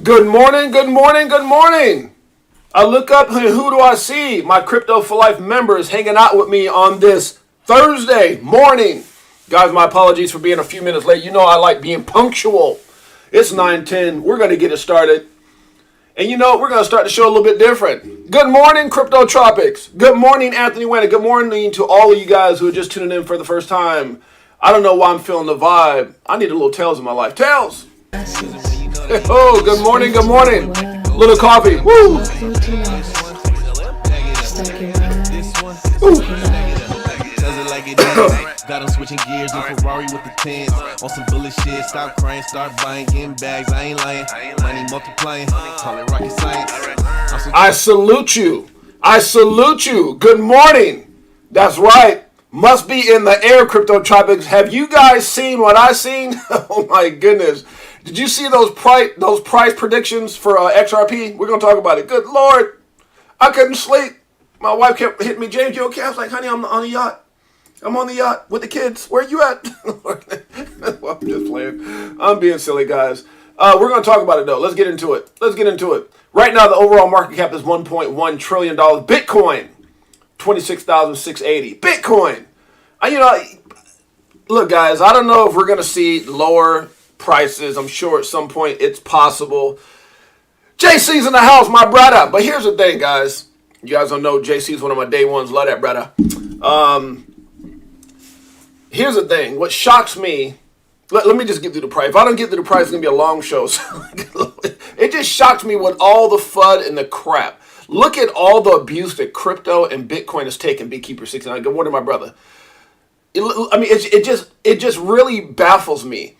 Good morning, good morning, good morning. I look up and who do I see? My Crypto for Life members hanging out with me on this Thursday morning. Guys, my apologies for being a few minutes late. You know I like being punctual. It's 9:10. We're going to get it started. And you know, we're going to start the show a little bit different. Good morning, Crypto Tropics. Good morning, Anthony Wayne. Good morning to all of you guys who are just tuning in for the first time. I don't know why I'm feeling the vibe. I need a little Tails in my life. Tails! Oh, good morning, good morning. Little coffee. Woo! Got him switching gears in Ferrari with the tens. On some bullet shit, stop crying, start buying, getting bags. I ain't lying. Money multiplying, call it rocket science. I salute you. I salute you. Good morning. That's right. Must be in the air, Crypto Tropics. Have you guys seen what I seen? Oh my goodness. Did you see those price predictions for XRP? We're going to talk about it. Good Lord. I couldn't sleep. My wife kept hitting me, James, you okay? I was like, honey, I'm on the yacht. I'm on the yacht with the kids. Where you at? Well, I'm just playing. I'm being silly, guys. We're going to talk about it, though. Let's get into it. Right now, the overall market cap is $1.1 trillion. Bitcoin, 26,680. Bitcoin. Look, guys, I don't know if we're going to see lower prices. I'm sure at some point it's possible. JC's in the house, my brother. But here's the thing, guys. You guys don't know JC's one of my day ones. Love that, brother. Here's the thing. What shocks me, let me just get through the price. If I don't get through the price, it's going to be a long show. So it just shocks me with all the FUD and the crap. Look at all the abuse that crypto and Bitcoin has taken, Beekeeper 69. Good morning, my brother. It just really baffles me.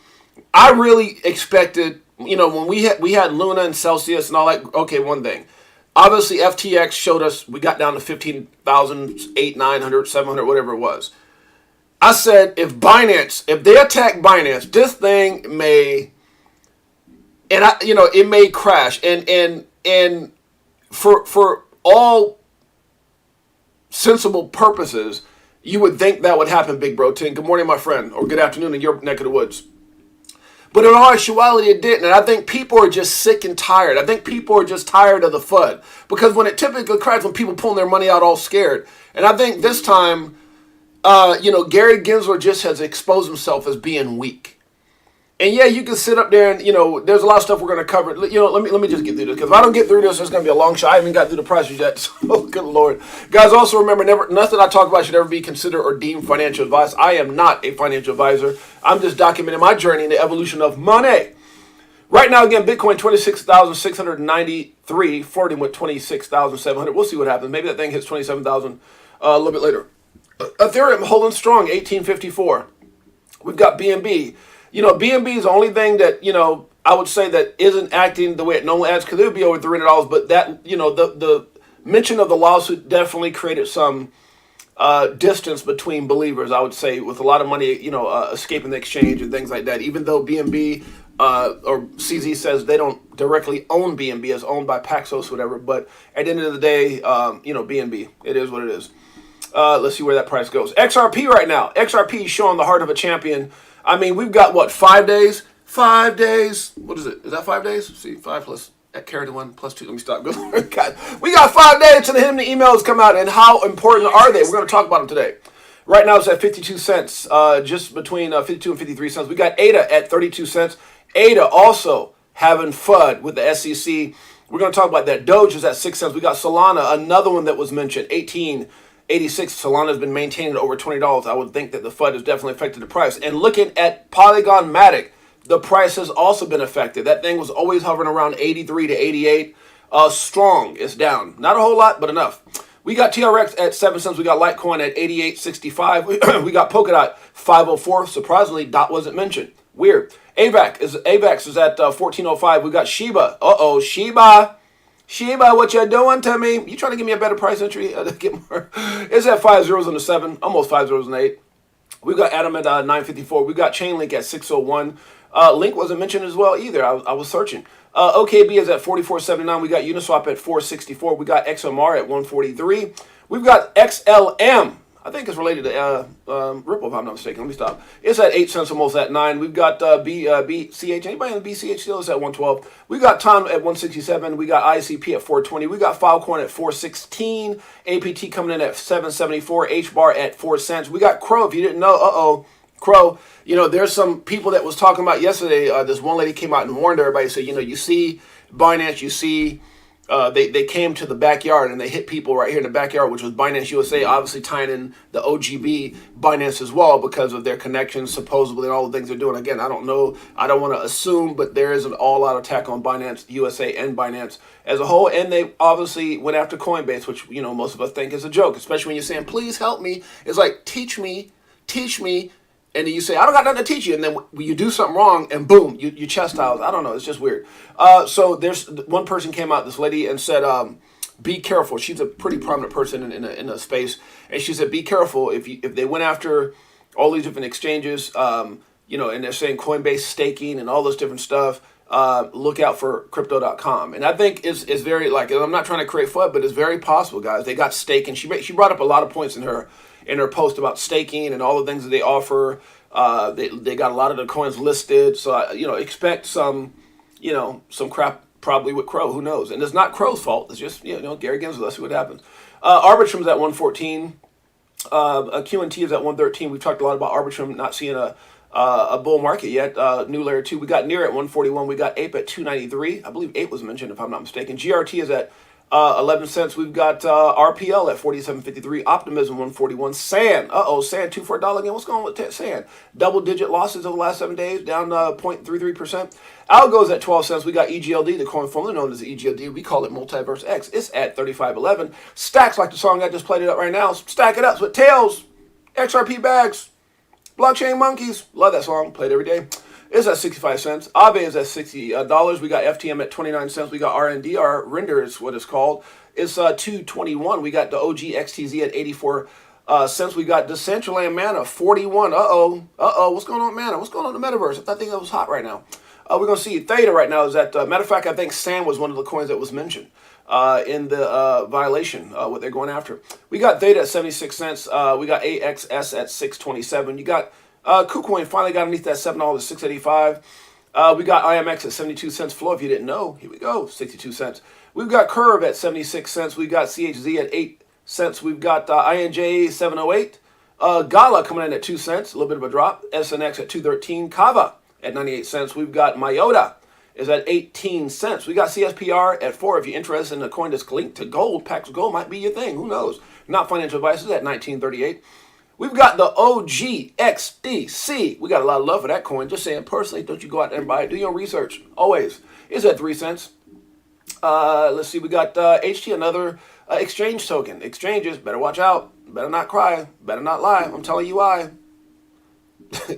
I really expected, when we had Luna and Celsius and all that. Okay, one thing. Obviously, FTX showed us we got down to 15,000, 900, 700, whatever it was. I said, if they attack Binance, this thing may, it may crash. And for all sensible purposes, you would think that would happen, Big Bro 10. Good morning, my friend, or good afternoon in your neck of the woods. But in all actuality, it didn't. And I think people are just sick and tired. I think people are just tired of the FUD. Because when it typically cracks, when people pulling their money out all scared. And I think this time, Gary Gensler just has exposed himself as being weak. And yeah, you can sit up there and, there's a lot of stuff we're going to cover. Let me just get through this. Because if I don't get through this, it's going to be a long show. I haven't got through the prices yet. So, good Lord. Guys, also remember, nothing I talk about should ever be considered or deemed financial advice. I am not a financial advisor. I'm just documenting my journey in the evolution of money. Right now, again, Bitcoin, 26,693, flirting with 26,700. We'll see what happens. Maybe that thing hits 27,000 a little bit later. Ethereum holding strong, 1854. We've got BNB. BNB is the only thing that, I would say that isn't acting the way it normally acts, because it would be over $300. But that, the mention of the lawsuit definitely created some distance between believers, I would say, with a lot of money, escaping the exchange and things like that. Even though BNB or CZ says they don't directly own BNB, it's owned by Paxos, whatever. But at the end of the day, BNB, it is what it is. Let's see where that price goes. XRP right now. XRP is showing the heart of a champion. I mean, we've got, 5 days? 5 days. What is it? Is that 5 days? Let's see, 5 plus, carry the 1 plus 2. Let me stop. God, we got 5 days to the Hinman emails come out, and how important are they? We're going to talk about them today. Right now it's at 52 cents, just between 52 and 53 cents. We got ADA at 32 cents. ADA also having FUD with the SEC. We're going to talk about that. Doge is at 6 cents. We got Solana, another one that was mentioned, 18.86. Solana has been maintained at over $20. I would think that the FUD has definitely affected the price. And looking at Polygon Matic, the price has also been affected. That thing was always hovering around 83 to 88. Strong. It's down. Not a whole lot, but enough. We got TRX at 7 cents. We got Litecoin at 88.65. We got Polkadot 504. Surprisingly, DOT wasn't mentioned. Weird. AVAX is at 14.05. We got Shiba. Shiba, what you doing to me? You trying to give me a better price entry? Get more. It's at 5 zeros and a 7, almost 5 zeros and 8. We've got Atom at 9.54. We've got Chainlink at 6.01. Link wasn't mentioned as well either. I was searching. OKB is at 44.79. We got Uniswap at 4.64. We got XMR at 143. We've got XLM. I think it's related to Ripple, if I'm not mistaken. Let me stop. It's at 8 cents, almost at 9. We've got BCH. Anybody in the BCH still? It's at 112. We got Time at 167. We got ICP at 420. We got Filecoin at 416. APT coming in at 774. HBAR at 4 cents. We got Crow. If you didn't know, Crow. You know, there's some people that was talking about yesterday. This one lady came out and warned everybody. Said, you know, you see Binance, you see. They came to the backyard and they hit people right here in the backyard, which was Binance USA, obviously tying in the OGB Binance as well because of their connections, supposedly, and all the things they're doing. Again, I don't know. I don't want to assume, but there is an all-out attack on Binance USA and Binance as a whole. And they obviously went after Coinbase, which, you know, most of us think is a joke, especially when you're saying, please help me. It's like, teach me. And then you say, I don't got nothing to teach you. And then you do something wrong, and boom, you chastise. I don't know. It's just weird. So there's one person came out, this lady, and said, be careful. She's a pretty prominent person in a space. And she said, be careful if they went after all these different exchanges, you know, and they're saying Coinbase staking and all this different stuff, look out for crypto.com. And I think it's very, like, I'm not trying to create FUD, but it's very possible, guys. They got staking. She brought up a lot of points in her post about staking and all the things that they offer. They got a lot of the coins listed. So, you know, expect some crap probably with Crow. Who knows? And it's not Crow's fault. It's just, you know, Gary Gensler. Let's see what happens. Arbitrum's at 114. QNT is at 113. We've talked a lot about Arbitrum not seeing a bull market yet. New layer 2. We got near at 141. We got Ape at 293. I believe Ape was mentioned, if I'm not mistaken. GRT is at 11 cents. We've got RPL at 47.53. Optimism 141. SAN. SAN $2 for $1 again. What's going on with SAN? Double-digit losses over the last 7 days, down 0.33%. Algo's at 12 cents. We got EGLD, the coin formerly known as EGLD. We call it Multiverse X. It's at 35.11. Stacks, like the song I just played it up right now. Stack it up with Tails, XRP bags, Blockchain Monkeys. Love that song. Played every day. It's at 65 cents. Aave is at $60. We got FTM at 29 cents. We got RNDR, Render is what it's called. It's 221. We got the OG XTZ at 84 cents. We got Decentraland Mana, 41. What's going on, Mana? What's going on in the metaverse? I think that was hot right now. We're going to see Theta right now is at, matter of fact, I think SAN was one of the coins that was mentioned in the violation, what they're going after. We got Theta at 76 cents. We got AXS at 627. You got KuCoin finally got underneath that $7 to $6.85. We got IMX at 72 cents. Flow, if you didn't know, here we go, 62 cents. We've got Curve at 76 cents. We've got CHZ at 8 cents. We've got INJ 708. Gala coming in at 2 cents, a little bit of a drop. SNX at 213. Kava at 98 cents. We've got Myota is at 18 cents. We got CSPR at 4. If you're interested in a coin that's linked to gold, Pax Gold might be your thing. Who knows? Not financial advice, at 1938. We've got the OGXDC. We got a lot of love for that coin. Just saying, personally, don't you go out there and buy it. Do your own research. Always. It's at 3 cents. Let's see. We got HT, another exchange token. Exchanges, better watch out. Better not cry. Better not lie. I'm telling you why.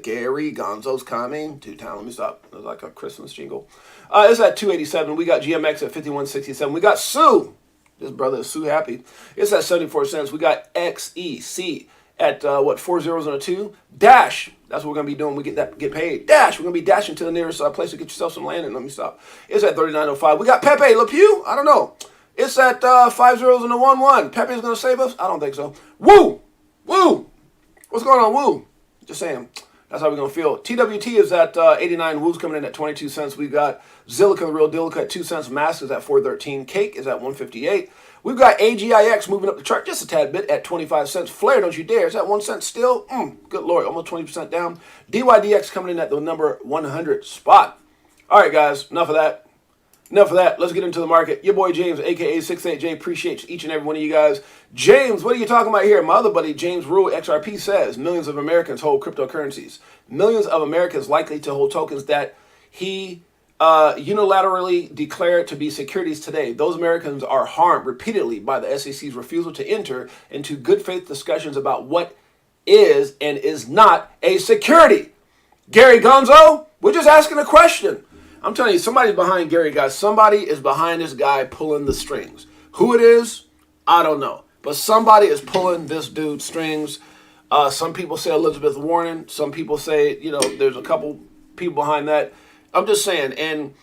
Gary Gonzo's coming to town. Let me stop. It was like a Christmas jingle. It's at 287. We got GMX at 51.67. We got Sue. This brother is Sue happy. It's at 74 cents. We got XEC at 4 zeros and a 2. Dash. That's what we're gonna be doing. We get paid. Dash. We're gonna be dashing to the nearest place to get yourself some land. And let me stop. It's at 39.05. We got Pepe Le Pew. I don't know. It's at 5 zeros and a 1-1. Pepe's gonna save us? I don't think so. Woo. What's going on, Woo? Just saying. That's how we're going to feel. TWT is at 89. Woo's coming in at 22 cents. We've got Zilliqa, the real Dilica, at 2 cents. Mask is at 4.13. Cake is at 158. We've got AGIX moving up the chart just a tad bit at 25 cents. Flare, don't you dare. It's at 1 cent still. Good Lord, almost 20% down. DYDX coming in at the number 100 spot. All right, guys, enough of that. Let's get into the market. Your boy James, a.k.a. 68J, appreciates each and every one of you guys. James, what are you talking about here? My other buddy, James Rule, XRP, says millions of Americans hold cryptocurrencies. Millions of Americans likely to hold tokens that he unilaterally declared to be securities today. Those Americans are harmed repeatedly by the SEC's refusal to enter into good faith discussions about what is and is not a security. Gary Gonzo, we're just asking a question. I'm telling you, somebody's behind Gary, guys. Somebody is behind this guy pulling the strings. Who it is, I don't know. But somebody is pulling this dude's strings. Some people say Elizabeth Warren. Some people say, there's a couple people behind that. I'm just saying. And,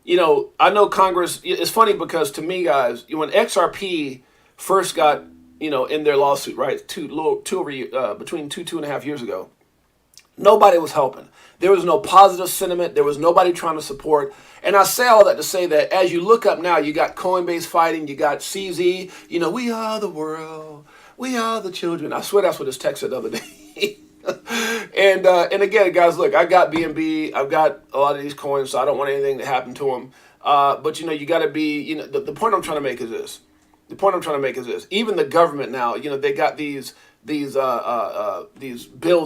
I know Congress, it's funny because to me, guys, when XRP first got in their lawsuit, right? Between 2.5 years ago. Nobody was helping. There was no positive sentiment. There was nobody trying to support. And I say all that to say that as you look up now, you got Coinbase fighting, you got CZ, we are the world, we are the children. I swear that's what his text said the other day. And again, guys, look, I got BNB, I've got a lot of these coins, so I don't want anything to happen to them. But you got to be, the point I'm trying to make is this. The point I'm trying to make is this. Even the government now, they got these bills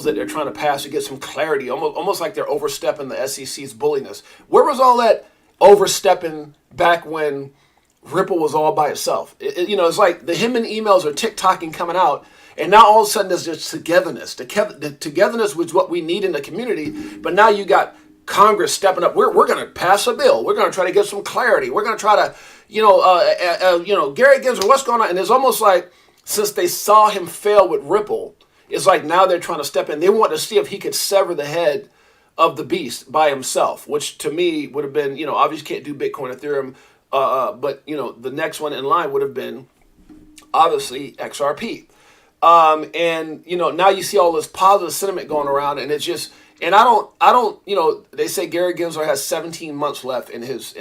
that they're trying to pass to get some clarity, almost like they're overstepping the SEC's bulliness. Where was all that overstepping back when Ripple was all by itself? It's like the Hinman emails are TikToking coming out, and now all of a sudden there's just togetherness. The togetherness was what we need in the community, but now you got Congress stepping up. We're going to pass a bill. We're going to try to get some clarity. We're going to try to, Gary Gensler, what's going on? And it's almost like, since they saw him fail with Ripple, it's like now they're trying to step in. They want to see if he could sever the head of the beast by himself, which to me would have been, obviously can't do Bitcoin, Ethereum, but, the next one in line would have been obviously XRP. And, now you see all this positive sentiment going around, and it's just, and I don't, they say Gary Gensler has 17 months left in his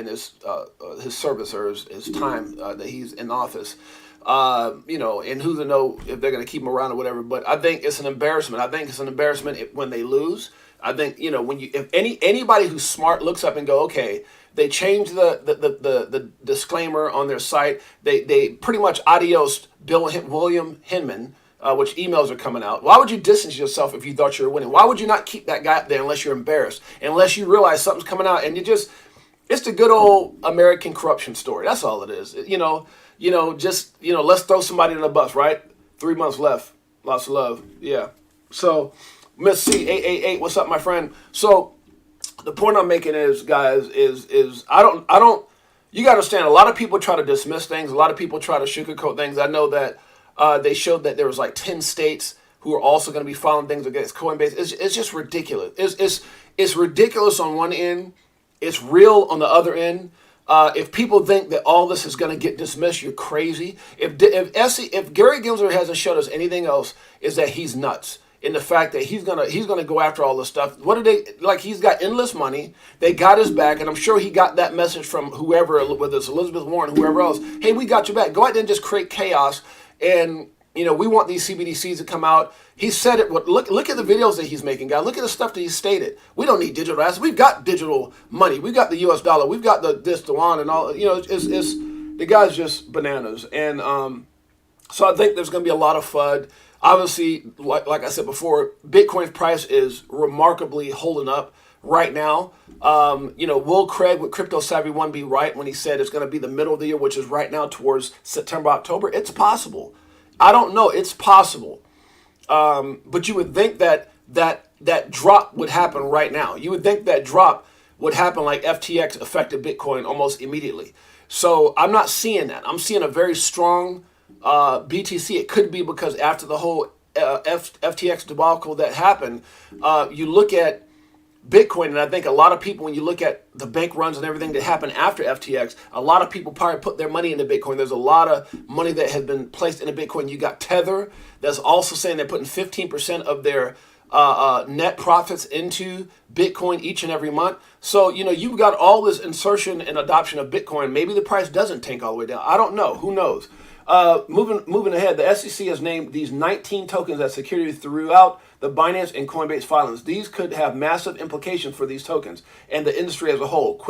service or his time that he's in office. And who to know if they're going to keep him around or whatever. But I think it's an embarrassment. I think it's an embarrassment when they lose. I think, if anybody who's smart looks up and go, okay, they changed the disclaimer on their site. They pretty much adiosed William Hinman, which emails are coming out. Why would you distance yourself if you thought you were winning? Why would you not keep that guy up there unless you're embarrassed, unless you realize something's coming out and it's the good old American corruption story. That's all it is. Let's throw somebody in the bus, right? 3 months left. Lots of love. Yeah. So, Miss C888, what's up, my friend? So, the point I'm making is, guys, is I don't, you got to understand, a lot of people try to dismiss things. A lot of people try to sugarcoat things. I know that they showed that there was like 10 states who are also going to be filing things against Coinbase. It's just ridiculous. It's ridiculous on one end. It's real on the other end. If people think that all this is going to get dismissed, you're crazy. If Gary Gensler hasn't showed us anything else, is that he's nuts in the fact that he's gonna go after all this stuff. What are they like? He's got endless money. They got his back, and I'm sure he got that message from whoever, whether it's Elizabeth Warren, whoever else. Hey, we got your back. Go out there and just create chaos. And we want these CBDCs to come out. He said it. Look at the videos that he's making, guys. Look at the stuff that he stated. We don't need digital assets. We've got digital money. We've got the U.S. dollar. We've got the one, and all. It's the guy's just bananas. And so I think there's going to be a lot of FUD. Obviously, like I said before, Bitcoin's price is remarkably holding up right now. Will Craig with Crypto Savvy One be right when he said it's going to be the middle of the year, which is right now towards September, October? It's possible. I don't know. It's possible. But you would think that drop would happen right now. You would think that drop would happen like FTX affected Bitcoin almost immediately. So I'm not seeing that. I'm seeing a very strong BTC. It could be because after the whole FTX debacle that happened, you look at Bitcoin, and I think a lot of people, when you look at the bank runs and everything that happened after FTX, a lot of people probably put their money into Bitcoin. There's a lot of money that has been placed into Bitcoin. You got Tether that's also saying they're putting 15% of their net profits into Bitcoin each and every month. So, you've got all this insertion and adoption of Bitcoin. Maybe the price doesn't tank all the way down. I don't know. Who knows? Moving ahead, the SEC has named these 19 tokens as security throughout the Binance and Coinbase filings. These could have massive implications for these tokens and the industry as a whole.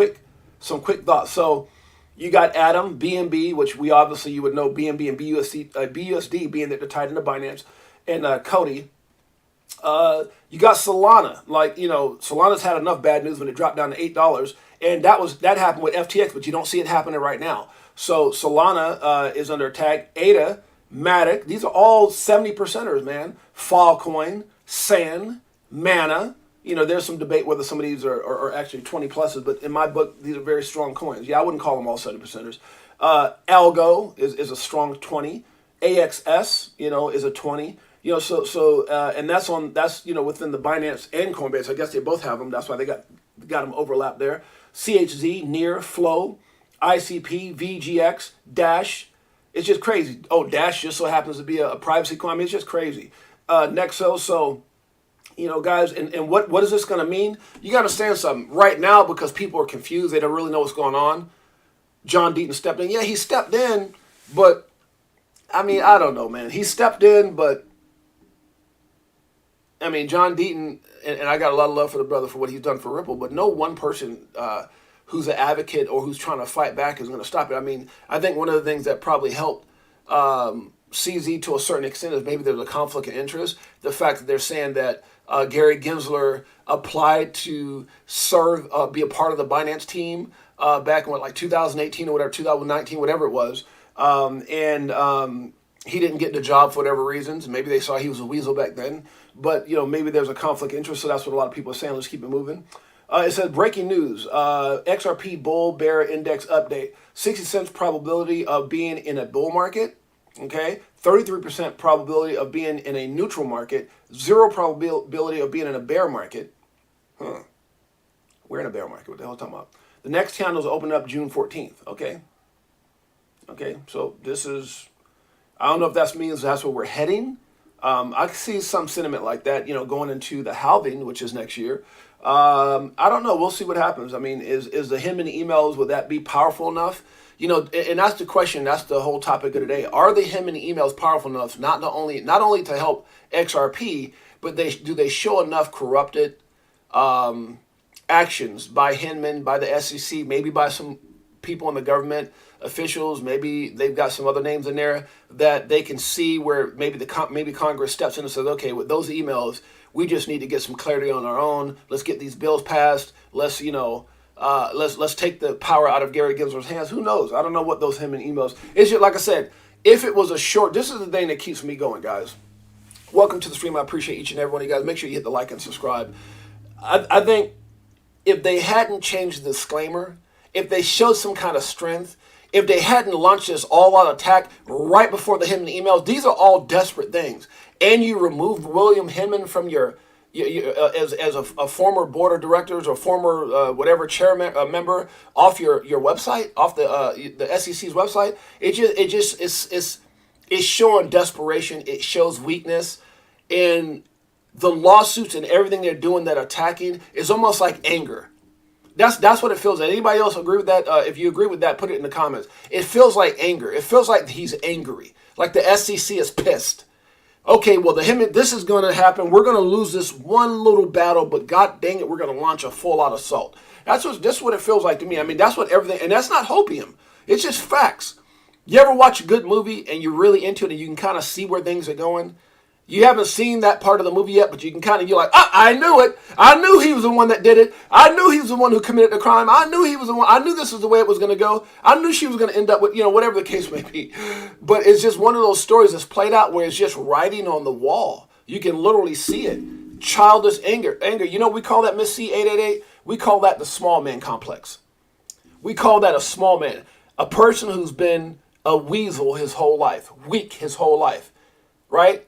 Some quick thoughts. So you got Atom, BNB, which you would know BNB and BUSD being that they're tied into Binance, and Cody. You got Solana. Solana's had enough bad news when it dropped down to $8, and that happened with FTX, but you don't see it happening right now. So Solana is under attack. ADA, Matic, these are all 70%ers, man. Filecoin, Sand, Mana. There's some debate whether some of these are actually 20 pluses, but in my book, these are very strong coins. Yeah, I wouldn't call them all 70%ers. Algo is a strong 20. AXS, is a 20. And that's within the Binance and Coinbase. I guess they both have them. That's why they got them overlapped there. CHZ, Near, Flow, ICP, VGX, Dash, It's just crazy. Oh, Dash just so happens to be a privacy coin. I mean, it's just crazy. Nexo, so, guys, and what is this going to mean? You got to understand something. Right now, because people are confused, they don't really know what's going on, John Deaton stepped in. Yeah, he stepped in, but, I mean, I don't know, man. He stepped in, but, I mean, John Deaton, and I got a lot of love for the brother for what he's done for Ripple, but no one person who's an advocate or who's trying to fight back is going to stop it. I mean, I think one of the things that probably helped CZ to a certain extent is maybe there's a conflict of interest. The fact that they're saying that Gary Gensler applied to serve, be a part of the Binance team back in like 2018 or whatever, 2019, whatever it was, and he didn't get the job for whatever reasons. Maybe they saw he was a weasel back then, but maybe there's a conflict of interest. So that's what a lot of people are saying. Let's keep it moving. It says breaking news: XRP bull bear index update. 60 cents probability of being in a bull market. Okay, 33% probability of being in a neutral market. 0 probability of being in a bear market. We're in a bear market. What the hell are you talking about? The next candles open up June 14th. Okay. So this is. I don't know if that means that's where we're heading. I can see some sentiment like that, going into the halving, which is next year. I don't know. We'll see what happens. I mean, is the Hinman emails, would that be powerful enough? And that's the question. That's the whole topic of today. Are the Hinman emails powerful enough, not only to help XRP, but do they show enough corrupted actions by Hinman, by the SEC, maybe by some people in the government, officials, maybe they've got some other names in there that they can see where maybe Congress steps in and says, okay, with those emails, we just need to get some clarity on our own. Let's get these bills passed. Let's take the power out of Gary Gensler's hands. Who knows? I don't know what those Hinman emails. It's just like I said. If it was a short, this is the thing that keeps me going, guys. Welcome to the stream. I appreciate each and every one of you guys. Make sure you hit the like and subscribe. I think if they hadn't changed the disclaimer, if they showed some kind of strength, if they hadn't launched this all-out attack right before the Hinman emails, these are all desperate things. And you removed William Hinman from your as a former board of directors or former whatever chairman member off your website, off the SEC's website. It's showing desperation. It shows weakness, and the lawsuits and everything they're doing that attacking is almost like anger. That's what it feels like. Anybody else agree with that? If you agree with that, put it in the comments. It feels like anger. It feels like he's angry. Like the SEC is pissed. Okay, well, this is going to happen. We're going to lose this one little battle, but God dang it, we're going to launch a full-out assault. That's what it feels like to me. I mean, that's what everything, and that's not hopium. It's just facts. You ever watch a good movie and you're really into it and you can kind of see where things are going? You haven't seen that part of the movie yet, but you can you're like, I knew it. I knew he was the one that did it. I knew he was the one who committed the crime. I knew he was the one. I knew this was the way it was going to go. I knew she was going to end up with, whatever the case may be. But it's just one of those stories that's played out where it's just writing on the wall. You can literally see it. Childish anger. We call that Miss C888? We call that the small man complex. We call that a small man. A person who's been a weasel his whole life. Weak his whole life. Right?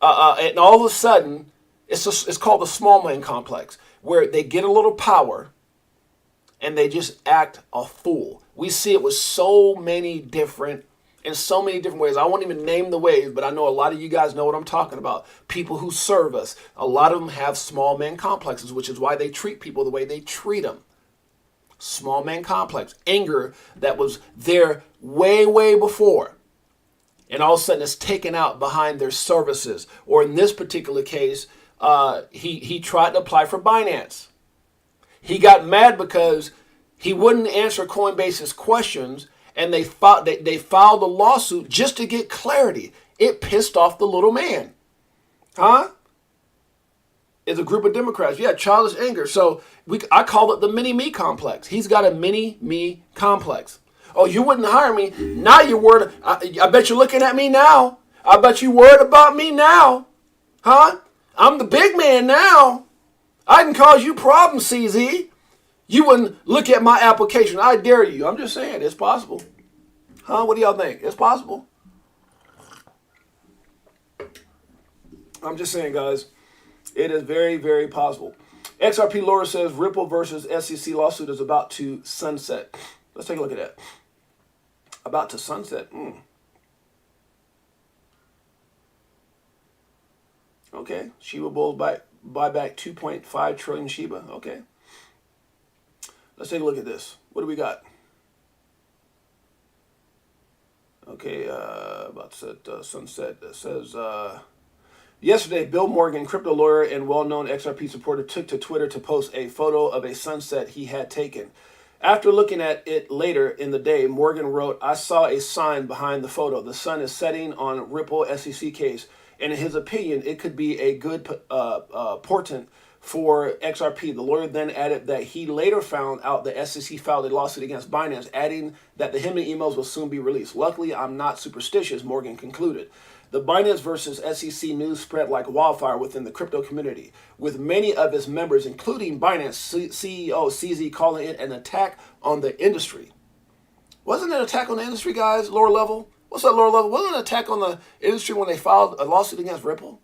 And all of a sudden, it's called the small man complex, where they get a little power and they just act a fool. We see it with so many different ways. I won't even name the ways, but I know a lot of you guys know what I'm talking about. People who serve us, a lot of them have small man complexes, which is why they treat people the way they treat them. Small man complex, anger that was there way, way before. And all of a sudden it's taken out behind their services. Or in this particular case, he tried to apply for Binance. He got mad because he wouldn't answer Coinbase's questions, and they filed a lawsuit just to get clarity. It pissed off the little man. Huh? It's a group of Democrats. Yeah, childish anger. So I call it the mini-me complex. He's got a mini-me complex. Oh, you wouldn't hire me. Now you're worried. I bet you're looking at me now. I bet you're worried about me now. Huh? I'm the big man now. I can cause you problems, CZ. You wouldn't look at my application. I dare you. I'm just saying, it's possible. Huh? What do y'all think? It's possible. I'm just saying, guys. It is very, very possible. XRP Laura says Ripple versus SEC lawsuit is about to sunset. Let's take a look at that. About to sunset. Okay. Shiba Bulls buy back 2.5 trillion Shiba. Okay. Let's take a look at this. What do we got? Okay, about to set sunset. It says, yesterday, Bill Morgan, crypto lawyer and well-known XRP supporter, took to Twitter to post a photo of a sunset he had taken. After looking at it later in the day, Morgan wrote, I saw a sign behind the photo. The sun is setting on Ripple SEC case, and in his opinion, it could be a good portent for XRP. The lawyer then added that he later found out the SEC filed a lawsuit against Binance, adding that the Hinman emails will soon be released. Luckily, I'm not superstitious, Morgan concluded. The Binance versus SEC news spread like wildfire within the crypto community, with many of its members, including Binance CEO CZ, calling it an attack on the industry. Wasn't it an attack on the industry, guys? Lower level? What's that lower level? Wasn't it an attack on the industry when they filed a lawsuit against Ripple?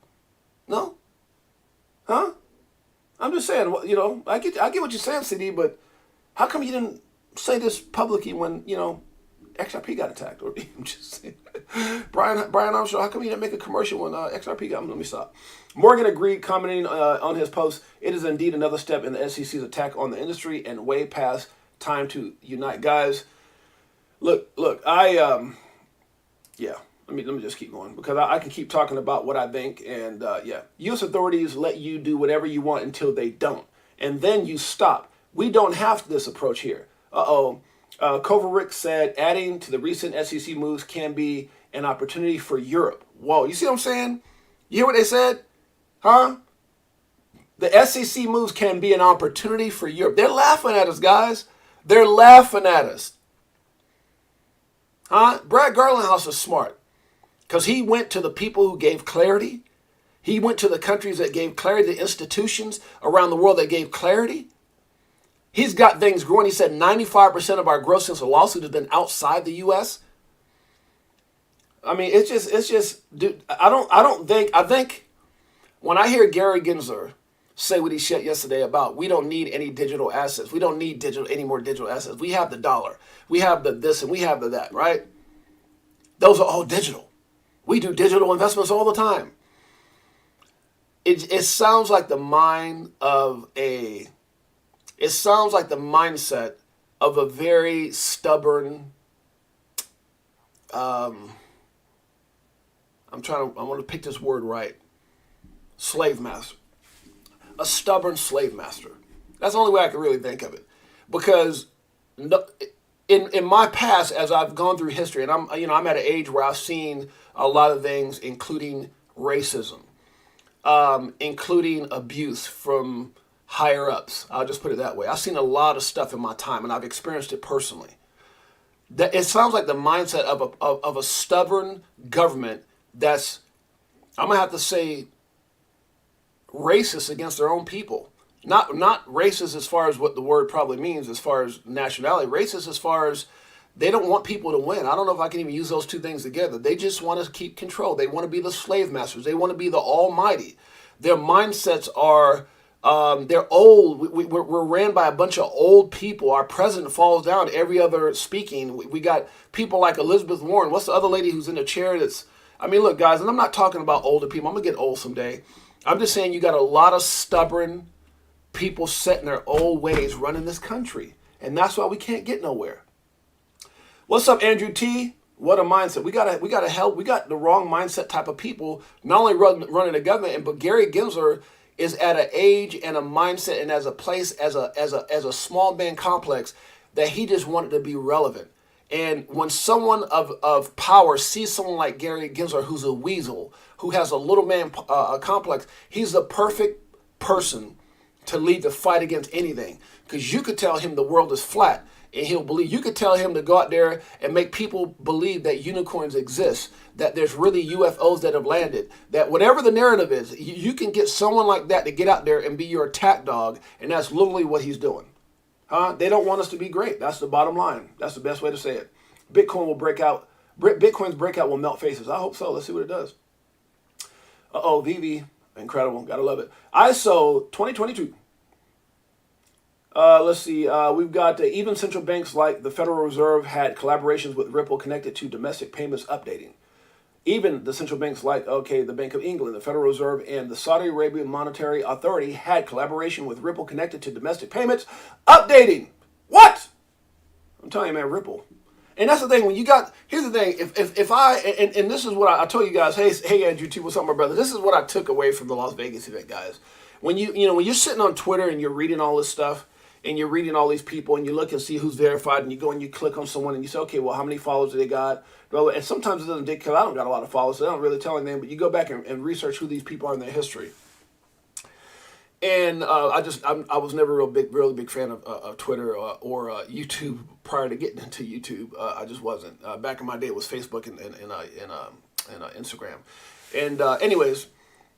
No? Huh? I'm just saying, I get what you're saying, CD, but how come you didn't say this publicly when, XRP got attacked? Or I'm just saying. Brian Armstrong, how come you didn't make a commercial when XRP got? Let me stop. Morgan agreed, commenting on his post, it is indeed another step in the SEC's attack on the industry and way past time to unite. Guys, look, yeah. Let me just keep going because I can keep talking about what I think. And U.S. authorities let you do whatever you want until they don't. And then you stop. We don't have this approach here. Kovaric said, adding to the recent SEC moves can be an opportunity for Europe. Whoa, you see what I'm saying? You hear what they said? Huh? The SEC moves can be an opportunity for Europe. They're laughing at us, guys. They're laughing at us. Huh? Brad Garlinghouse is smart because he went to the people who gave clarity. He went to the countries that gave clarity, the institutions around the world that gave clarity. He's got things growing. He said 95% of our growth since the lawsuit has been outside the U.S. I mean, it's just, dude, I think when I hear Gary Gensler say what he said yesterday about we don't need any digital assets. We don't need any more digital assets. We have the dollar. We have the this and we have the that, right? Those are all digital. We do digital investments all the time. It sounds like the mind of a, it sounds like the mindset of a very stubborn, I want to pick this word right, slave master. A stubborn slave master. That's the only way I can really think of it. Because in my past, as I've gone through history, and I'm at an age where I've seen a lot of things, including racism, including abuse from higher ups. I'll just put it that way. I've seen a lot of stuff in my time, and I've experienced it personally. That it sounds like the mindset of a stubborn government that's, I'm gonna have to say, racist against their own people. Not racist as far as what the word probably means as far as nationality. Racist as far as they don't want people to win. I don't know if I can even use those two things together. They just want to keep control. They want to be the slave masters. They want to be the almighty. Their mindsets are, they're old. We're ran by a bunch of old people. Our president falls down every other speaking. We got people like Elizabeth Warren. What's the other lady who's in the chair that's, I mean, look, guys, and I'm not talking about older people. I'm going to get old someday. I'm just saying you got a lot of stubborn people set in their old ways running this country. And that's why we can't get nowhere. What's up, Andrew T? What a mindset. We got the wrong mindset type of people, not only running the government, but Gary Gensler is at an age and a mindset and as a place, as a small man complex that he just wanted to be relevant. And when someone of power sees someone like Gary Gensler, who's a weasel, who has a little man complex, he's the perfect person to lead the fight against anything. Because you could tell him the world is flat, and he'll believe. You could tell him to go out there and make people believe that unicorns exist, that there's really UFOs that have landed, that whatever the narrative is, you can get someone like that to get out there and be your attack dog, and that's literally what he's doing. They don't want us to be great. That's the bottom line. That's the best way to say it. Bitcoin will break out. Bitcoin's breakout will melt faces. I hope so. Let's see what it does. Vivi. Incredible. Gotta love it. ISO 2022. Let's see. We've got even central banks like the Federal Reserve had collaborations with Ripple connected to domestic payments updating. Even the central banks like, okay, the Bank of England, the Federal Reserve, and the Saudi Arabian Monetary Authority had collaboration with Ripple connected to domestic payments. Updating. What? I'm telling you, man, Ripple. And that's the thing. When you got, here's the thing. If I, and this is what I told you guys, hey, Andrew T, what's up, my brother? This is what I took away from the Las Vegas event, guys. When when you're sitting on Twitter and you're reading all this stuff, and you're reading all these people, and you look and see who's verified, and you go and you click on someone, and you say, okay, well, how many followers do they got? And sometimes it doesn't, because I don't got a lot of followers, so they don't really tell anything, but you go back and research who these people are in their history. And I was never a really big fan of Twitter or YouTube prior to getting into YouTube. I just wasn't. Back in my day, it was Facebook and Instagram. And anyways,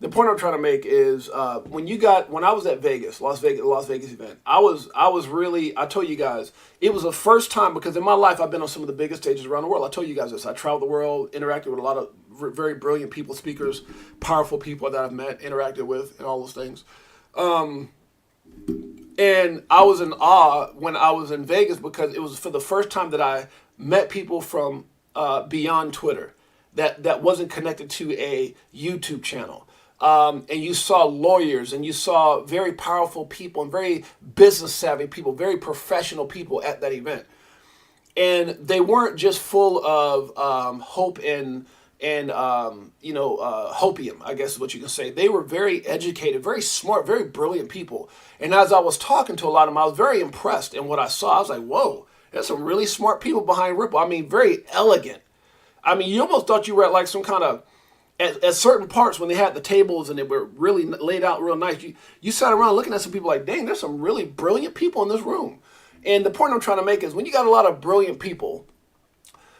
the point I'm trying to make is when I was at Vegas, Las Vegas event, I told you guys, it was the first time, because in my life I've been on some of the biggest stages around the world. I told you guys this. I traveled the world, interacted with a lot of very brilliant people, speakers, powerful people that I've met, interacted with, and all those things. And I was in awe when I was in Vegas, because it was for the first time that I met people from beyond Twitter that wasn't connected to a YouTube channel. And you saw lawyers, and you saw very powerful people and very business savvy people, very professional people at that event. And they weren't just full of hope and hopium, I guess is what you can say. They were very educated, very smart, very brilliant people. And as I was talking to a lot of them, I was very impressed in what I saw. I was like, whoa, there's some really smart people behind Ripple. I mean, very elegant. I mean, you almost thought you were at like some kind of, at certain parts when they had the tables and they were really laid out real nice, you sat around looking at some people like, dang, there's some really brilliant people in this room. And the point I'm trying to make is when you got a lot of brilliant people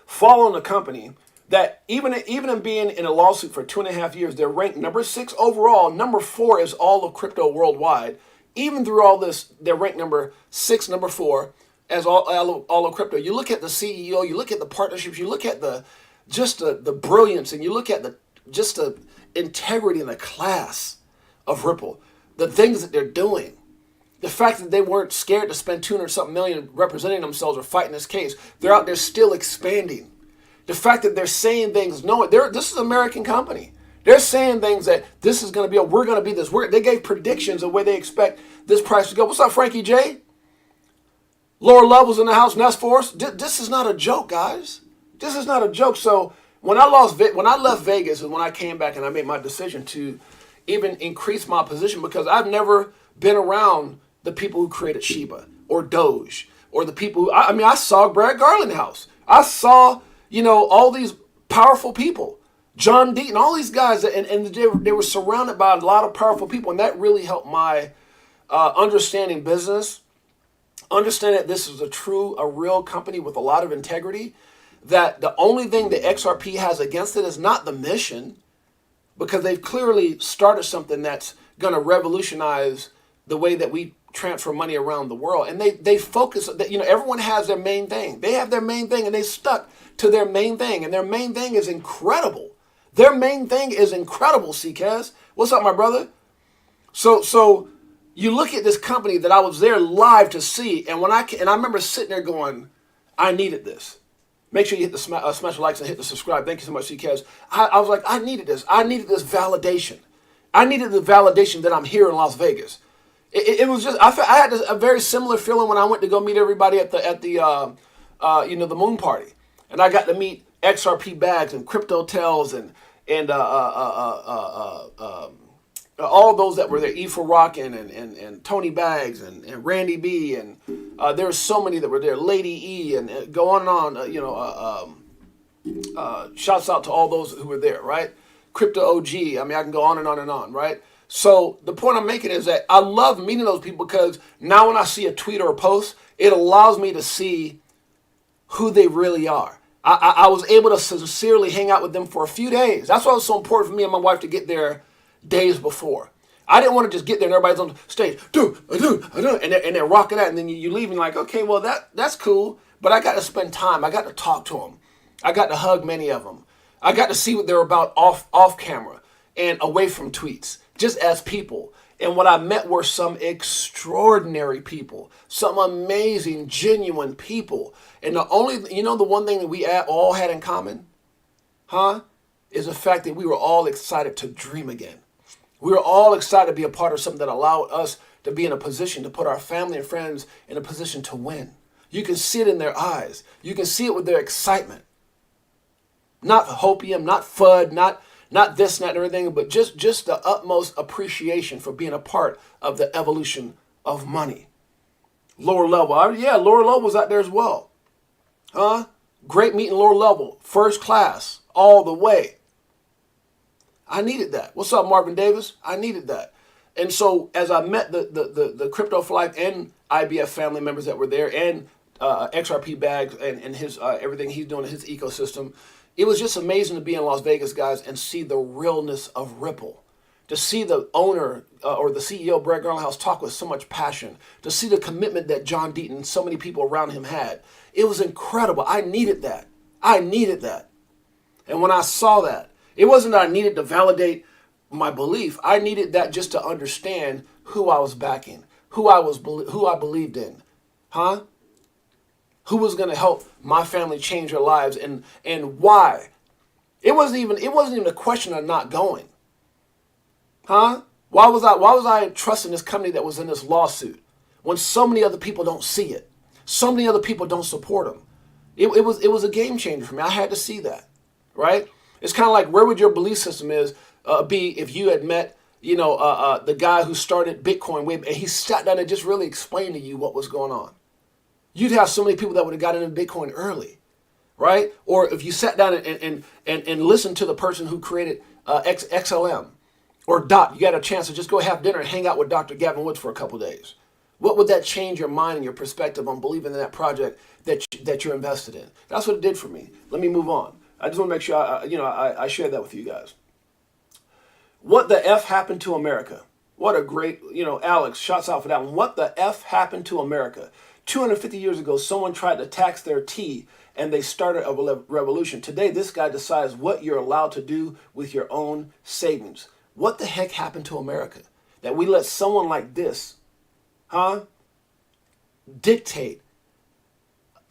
following the company, that even in being in a lawsuit for 2.5 years, they're ranked number 6 overall. Number 4 is all of crypto worldwide. Even through all this, they're ranked number 6, number 4 as all of crypto. You look at the CEO, you look at the partnerships, you look at the brilliance, and you look at the integrity and the class of Ripple, the things that they're doing. The fact that they weren't scared to spend 200-something million representing themselves or fighting this case. They're out there still expanding. The fact that they're saying things, this is an American company. They're saying things that this is going to be, we're going to be this. They gave predictions of where they expect this price to go. What's up, Frankie J? Lower levels in the house, Nest Force. This is not a joke, guys. This is not a joke. So when I left Vegas and when I came back and I made my decision to even increase my position, because I've never been around the people who created Shiba or Doge or the people who, I saw Brad Garland house. I saw, all these powerful people, John Deaton, all these guys, and they were surrounded by a lot of powerful people. And that really helped my understanding business, understand that this is a real company with a lot of integrity, that the only thing that XRP has against it is not the mission, because they've clearly started something that's going to revolutionize the way that we transfer money around the world. And they focus that, everyone has their main thing. They have their main thing and they stuck to their main thing, and their main thing is incredible. Their main thing is incredible, CKaz. What's up, my brother? So you look at this company that I was there live to see, and I remember sitting there going, I needed this. Make sure you hit the smash the likes and hit the subscribe. Thank you so much, CKaz. I was like, I needed this. I needed this validation. I needed the validation that I'm here in Las Vegas. It was just, I had a very similar feeling when I went to go meet everybody at the moon party, and I got to meet XRP Bags and Crypto Tels and all those that were there, E for Rockin' and Tony Bags and Randy B, and there were so many that were there, Lady E, and go on and on. Shouts out to all those who were there, right? Crypto OG. I can go on and on, right? So the point I'm making is that I love meeting those people, because now when I see a tweet or a post, it allows me to see who they really are. I was able to sincerely hang out with them for a few days. That's why it was so important for me and my wife to get there days before. I didn't want to just get there and everybody's on the stage, and they're rocking out, and then you leave and like, okay, well that's cool, but I got to spend time. I got to talk to them. I got to hug many of them. I got to see what they're about off camera and away from tweets, just as people. And what I met were some extraordinary people, some amazing, genuine people. And the one thing that we all had in common, is the fact that we were all excited to dream again. We were all excited to be a part of something that allowed us to be in a position to put our family and friends in a position to win. You can see it in their eyes. You can see it with their excitement. Not hopium, not FUD, not this, not everything, but just the utmost appreciation for being a part of the evolution of money. Lower level. Lower level was out there as well. Huh? Great meeting lower level. First class. All the way. I needed that. What's up, Marvin Davis? I needed that. And so as I met the Crypto for Life and IBF family members that were there and XRP Bags and his everything he's doing in his ecosystem, it was just amazing to be in Las Vegas, guys, and see the realness of Ripple. To see the owner or the CEO, Brett Garlinghouse, talk with so much passion. To see the commitment that John Deaton and so many people around him had. It was incredible. I needed that. I needed that. And when I saw that, it wasn't that I needed to validate my belief. I needed that just to understand who I was backing, who I believed in. Huh? Who was going to help my family change their lives and why? It wasn't even a question of not going. Huh? Why was I trusting this company that was in this lawsuit when so many other people don't see it? So many other people don't support them. It was a game changer for me. I had to see that, right? It's kind of like, where would your belief system be if you had met, the guy who started Bitcoin, and he sat down and just really explained to you what was going on. You'd have so many people that would have gotten into Bitcoin early, right? Or if you sat down and listened to the person who created XLM or DOT, you got a chance to just go have dinner and hang out with Dr. Gavin Woods for a couple of days. What would that change your mind and your perspective on believing in that project that you're invested in? That's what it did for me. Let me move on. I just want to make sure I share that with you guys. What the F happened to America? What a great, Alex, shouts out for that one. What the F happened to America? 250 years ago, someone tried to tax their tea and they started a revolution. Today, this guy decides what you're allowed to do with your own savings. What the heck happened to America? That we let someone like this, dictate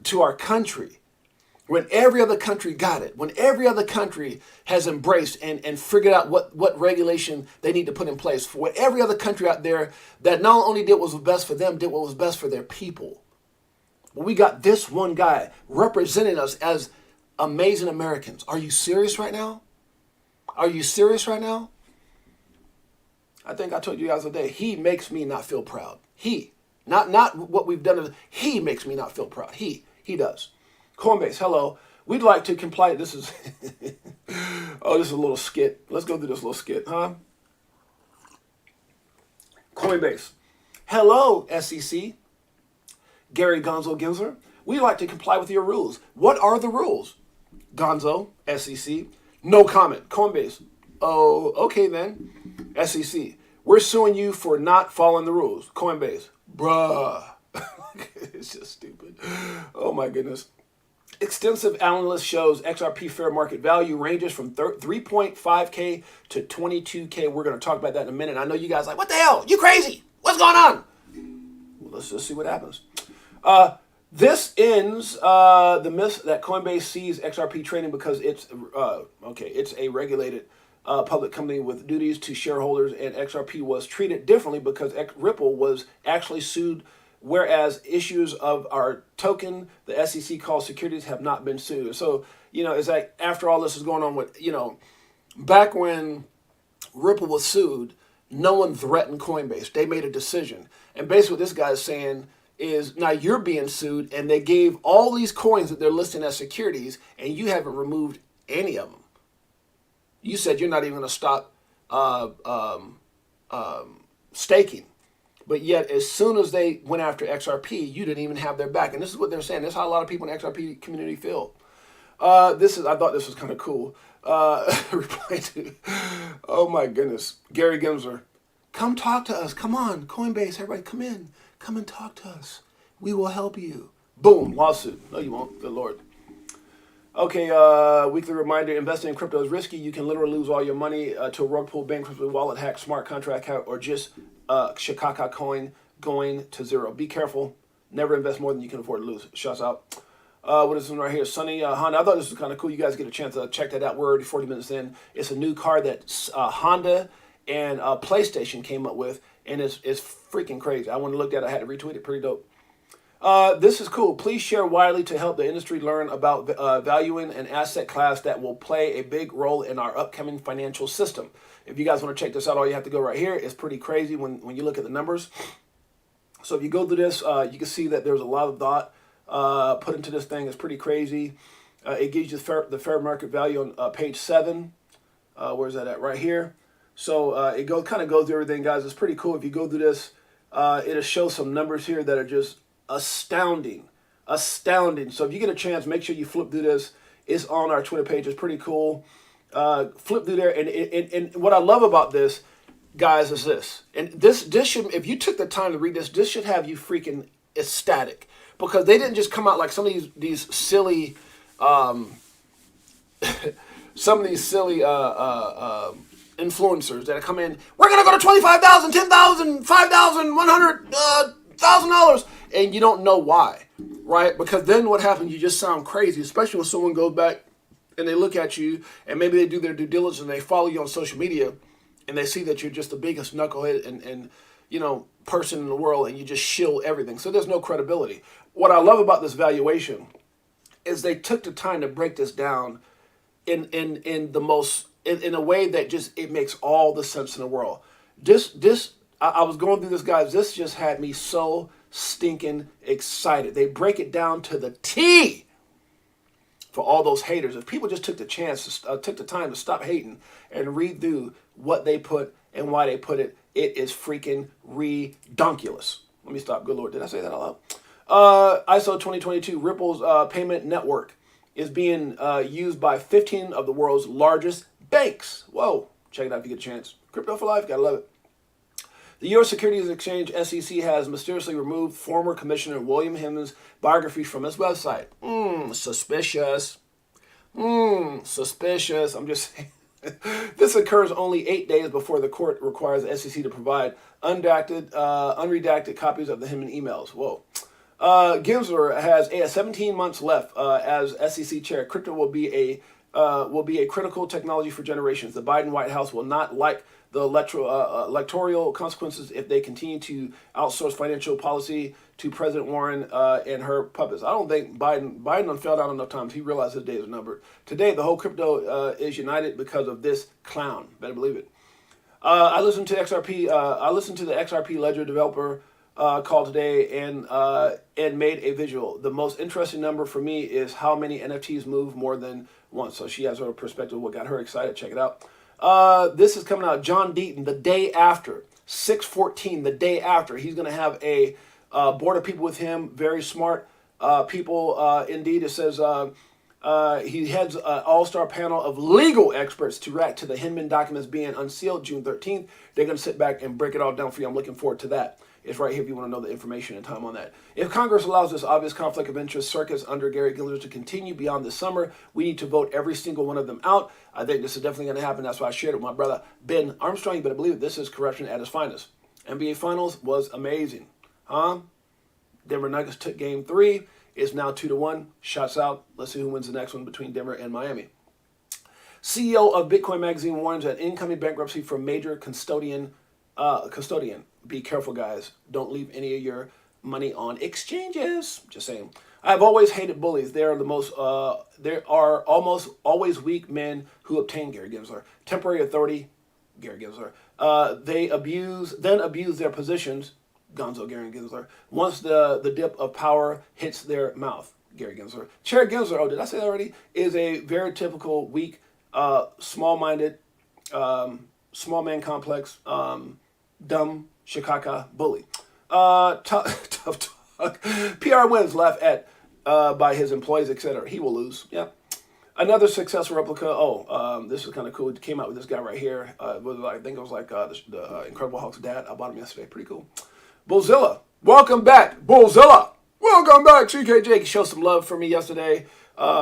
to our country when every other country got it, when every other country has embraced and figured out what regulation they need to put in place, for what every other country out there that not only did what was best for them, did what was best for their people. Well, we got this one guy representing us as amazing Americans. Are you serious right now? Are you serious right now? I think I told you guys today, he makes me not feel proud. He, not what we've done. He makes me not feel proud. He does. Coinbase, hello. We'd like to comply. This is, this is a little skit. Let's go through this little skit, huh? Coinbase, hello, SEC. Gary Gonzo Gensler, we'd like to comply with your rules. What are the rules? Gonzo, SEC, no comment. Coinbase, oh, okay then. SEC, we're suing you for not following the rules. Coinbase, bruh. It's just stupid. Oh my goodness. Extensive analyst shows XRP fair market value ranges from 3.5K to 22K. We're going to talk about that in a minute. I know you guys are like, what the hell? You crazy? What's going on? Well, let's just see what happens. This ends the myth that Coinbase sees XRP trading because it's a regulated public company with duties to shareholders, and XRP was treated differently because Ripple was actually sued, whereas issues of our token, the SEC calls securities, have not been sued. So, it's like after all this is going on with, back when Ripple was sued, no one threatened Coinbase. They made a decision. And basically what this guy is saying is, now you're being sued, and they gave all these coins that they're listing as securities, and you haven't removed any of them. You said you're not even going to stop staking. But yet, as soon as they went after XRP, you didn't even have their back. And this is what they're saying. This is how a lot of people in the XRP community feel. I thought this was kind of cool. Reply to, oh my goodness, Gary Gensler, come talk to us. Come on, Coinbase, everybody, come in. Come and talk to us. We will help you. Boom, lawsuit. No, you won't. Good Lord. Okay, weekly reminder, investing in crypto is risky. You can literally lose all your money to a rug pull, bankruptcy, wallet hack, smart contract hack, or just Shikaka coin going to zero. Be careful. Never invest more than you can afford to lose. Shuts out. What is this one right here? Sunny Honda. I thought this was kind of cool. You guys get a chance to check that out. We're already 40 minutes in. It's a new car that Honda and PlayStation came up with, and it's freaking crazy. I want to look at it. I had to retweet it. Pretty dope. This is cool. Please share widely to help the industry learn about valuing an asset class that will play a big role in our upcoming financial system. If you guys want to check this out, all you have to go right here. It's pretty crazy when you look at the numbers. So if you go through this, you can see that there's a lot of thought put into this thing. It's pretty crazy. It gives you the fair market value on page 7. Where's that at? Right here. So it kind of goes through everything, guys. It's pretty cool. If you go through this, it'll show some numbers here that are just astounding. So if you get a chance, make sure you flip through this. It's on our Twitter page. It's pretty cool. Flip through there, and what I love about this, guys, is this. And this should, if you took the time to read this should have you freaking ecstatic, because they didn't just come out like some of these silly, influencers that come in. We're gonna go to $25,000, $10,000, $5,000, $100,000, and you don't know why, right? Because then what happens? You just sound crazy, especially when someone goes back and they look at you, and maybe they do their due diligence and they follow you on social media, and they see that you're just the biggest knucklehead and person in the world, and you just shill everything. So there's no credibility. What I love about this valuation is they took the time to break this down in a way that just, it makes all the sense in the world. I was going through this, guys. This just had me so stinking excited. They break it down to the T for all those haters. If people just took the time to stop hating and read through what they put and why they put it, it is freaking redonkulous. Let me stop. Good Lord, did I say that out loud? ISO 2022 Ripple's payment network is being used by 15 of the world's largest banks. Whoa, check it out if you get a chance. Crypto for life, gotta love it. The U.S. Securities Exchange SEC has mysteriously removed former Commissioner William Hinman's biography from its website. Suspicious. Suspicious. I'm just saying. This occurs only 8 days before the court requires the SEC to provide unredacted copies of the Hinman emails. Whoa. Gensler has 17 months left as SEC chair. Crypto will be a critical technology for generations. The Biden White House will not like the electoral consequences if they continue to outsource financial policy to President Warren and her puppets. I don't think Biden done fell down enough times. He realized his days are numbered. Today, the whole crypto is united because of this clown. Better believe it. I listened to XRP. I listened to the XRP Ledger developer call today and made a visual. The most interesting number for me is how many NFTs move more than once. So she has her perspective of what got her excited. Check it out. This is coming out. John Deaton, the day after, 6/14, the day after. He's going to have a board of people with him, very smart people. Indeed, it says he heads an all-star panel of legal experts to react to the Hinman documents being unsealed June 13th. They're going to sit back and break it all down for you. I'm looking forward to that. It's right here if you want to know the information and time on that. If Congress allows this obvious conflict of interest circus under Gary Gensler to continue beyond this summer, we need to vote every single one of them out. I think this is definitely going to happen. That's why I shared it with my brother Ben Armstrong. You better believe it. This is corruption at its finest. NBA Finals was amazing. Denver Nuggets took Game 3. It's now 2-1. Shots out. Let's see who wins the next one between Denver and Miami. CEO of Bitcoin Magazine warns that incoming bankruptcy from major custodian. Be careful, guys. Don't leave any of your money on exchanges. Just saying. I've always hated bullies. They are almost always weak men who obtain Gary Gensler. Temporary authority, Gary Gensler. They abuse their positions, Gonzo Gary Gensler. Once the dip of power hits their mouth, Gary Gensler. Chair Gensler, oh, did I say that already? Is a very typical weak, small-minded, small man complex, dumb Chicago bully. Tough talk. PR wins, laugh at by his employees, etc. He will lose. Yeah. Another successful replica. This is kind of cool. It came out with this guy right here. I think it was like the Incredible Hulk's dad. I bought him yesterday. Pretty cool. Bullzilla, welcome back. Bullzilla, welcome back. CKJ showed some love for me yesterday.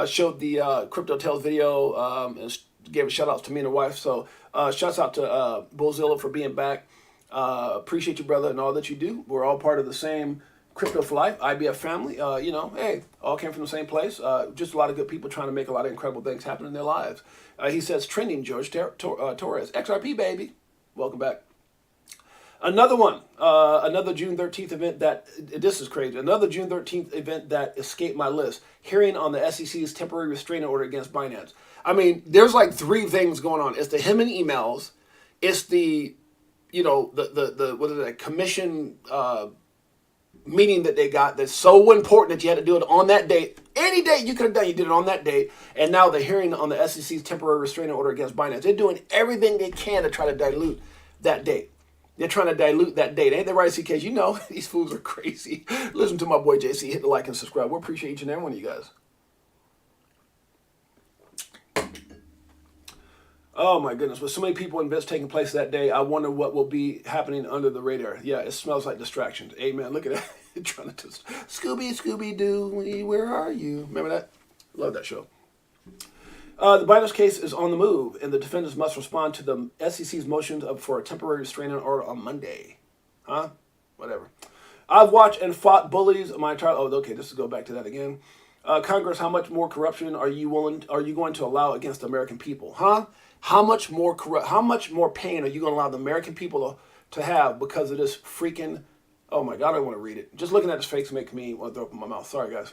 Showed the Crypto Tales video and gave a shout out to me and the wife. So shouts out to Bullzilla for being back. Appreciate you, brother, and all that you do. We're all part of the same Crypto for Life, IBF family, hey, all came from the same place. Just a lot of good people trying to make a lot of incredible things happen in their lives. He says, trending, George Torres, XRP, baby. Welcome back. Another one, another June 13th event this is crazy, another June 13th event that escaped my list. Hearing on the SEC's temporary restraining order against Binance. I mean, there's like three things going on. It's the Hinman emails, it's the, what is it, commission, meeting that they got that's so important that you had to do it on that date. Any date you could have done, you did it on that date. And now the hearing on the SEC's temporary restraining order against Binance. They're doing everything they can to try to dilute that date. They're trying to dilute that date. Ain't they right, CKs? You know, these fools are crazy. Listen to my boy JC. Hit the like and subscribe. We appreciate each and every one of you guys. Oh my goodness, with so many people and events taking place that day, I wonder what will be happening under the radar. Yeah, it smells like distractions. Amen. Look at that. Trying to Scooby-Doo, where are you? Remember that? Love that show. The Binance case is on the move, and the defendants must respond to the SEC's motions for a temporary restraining order on Monday. Huh? Whatever. I've watched and fought bullies my entire... Oh, okay, this is go back to that again. Congress, how much more corruption are you going to allow against the American people? Huh? How much more pain are you going to allow the American people to have because of this freaking... Oh my God, I want to read it. Just looking at his face make me want to throw up in my mouth. Sorry, guys.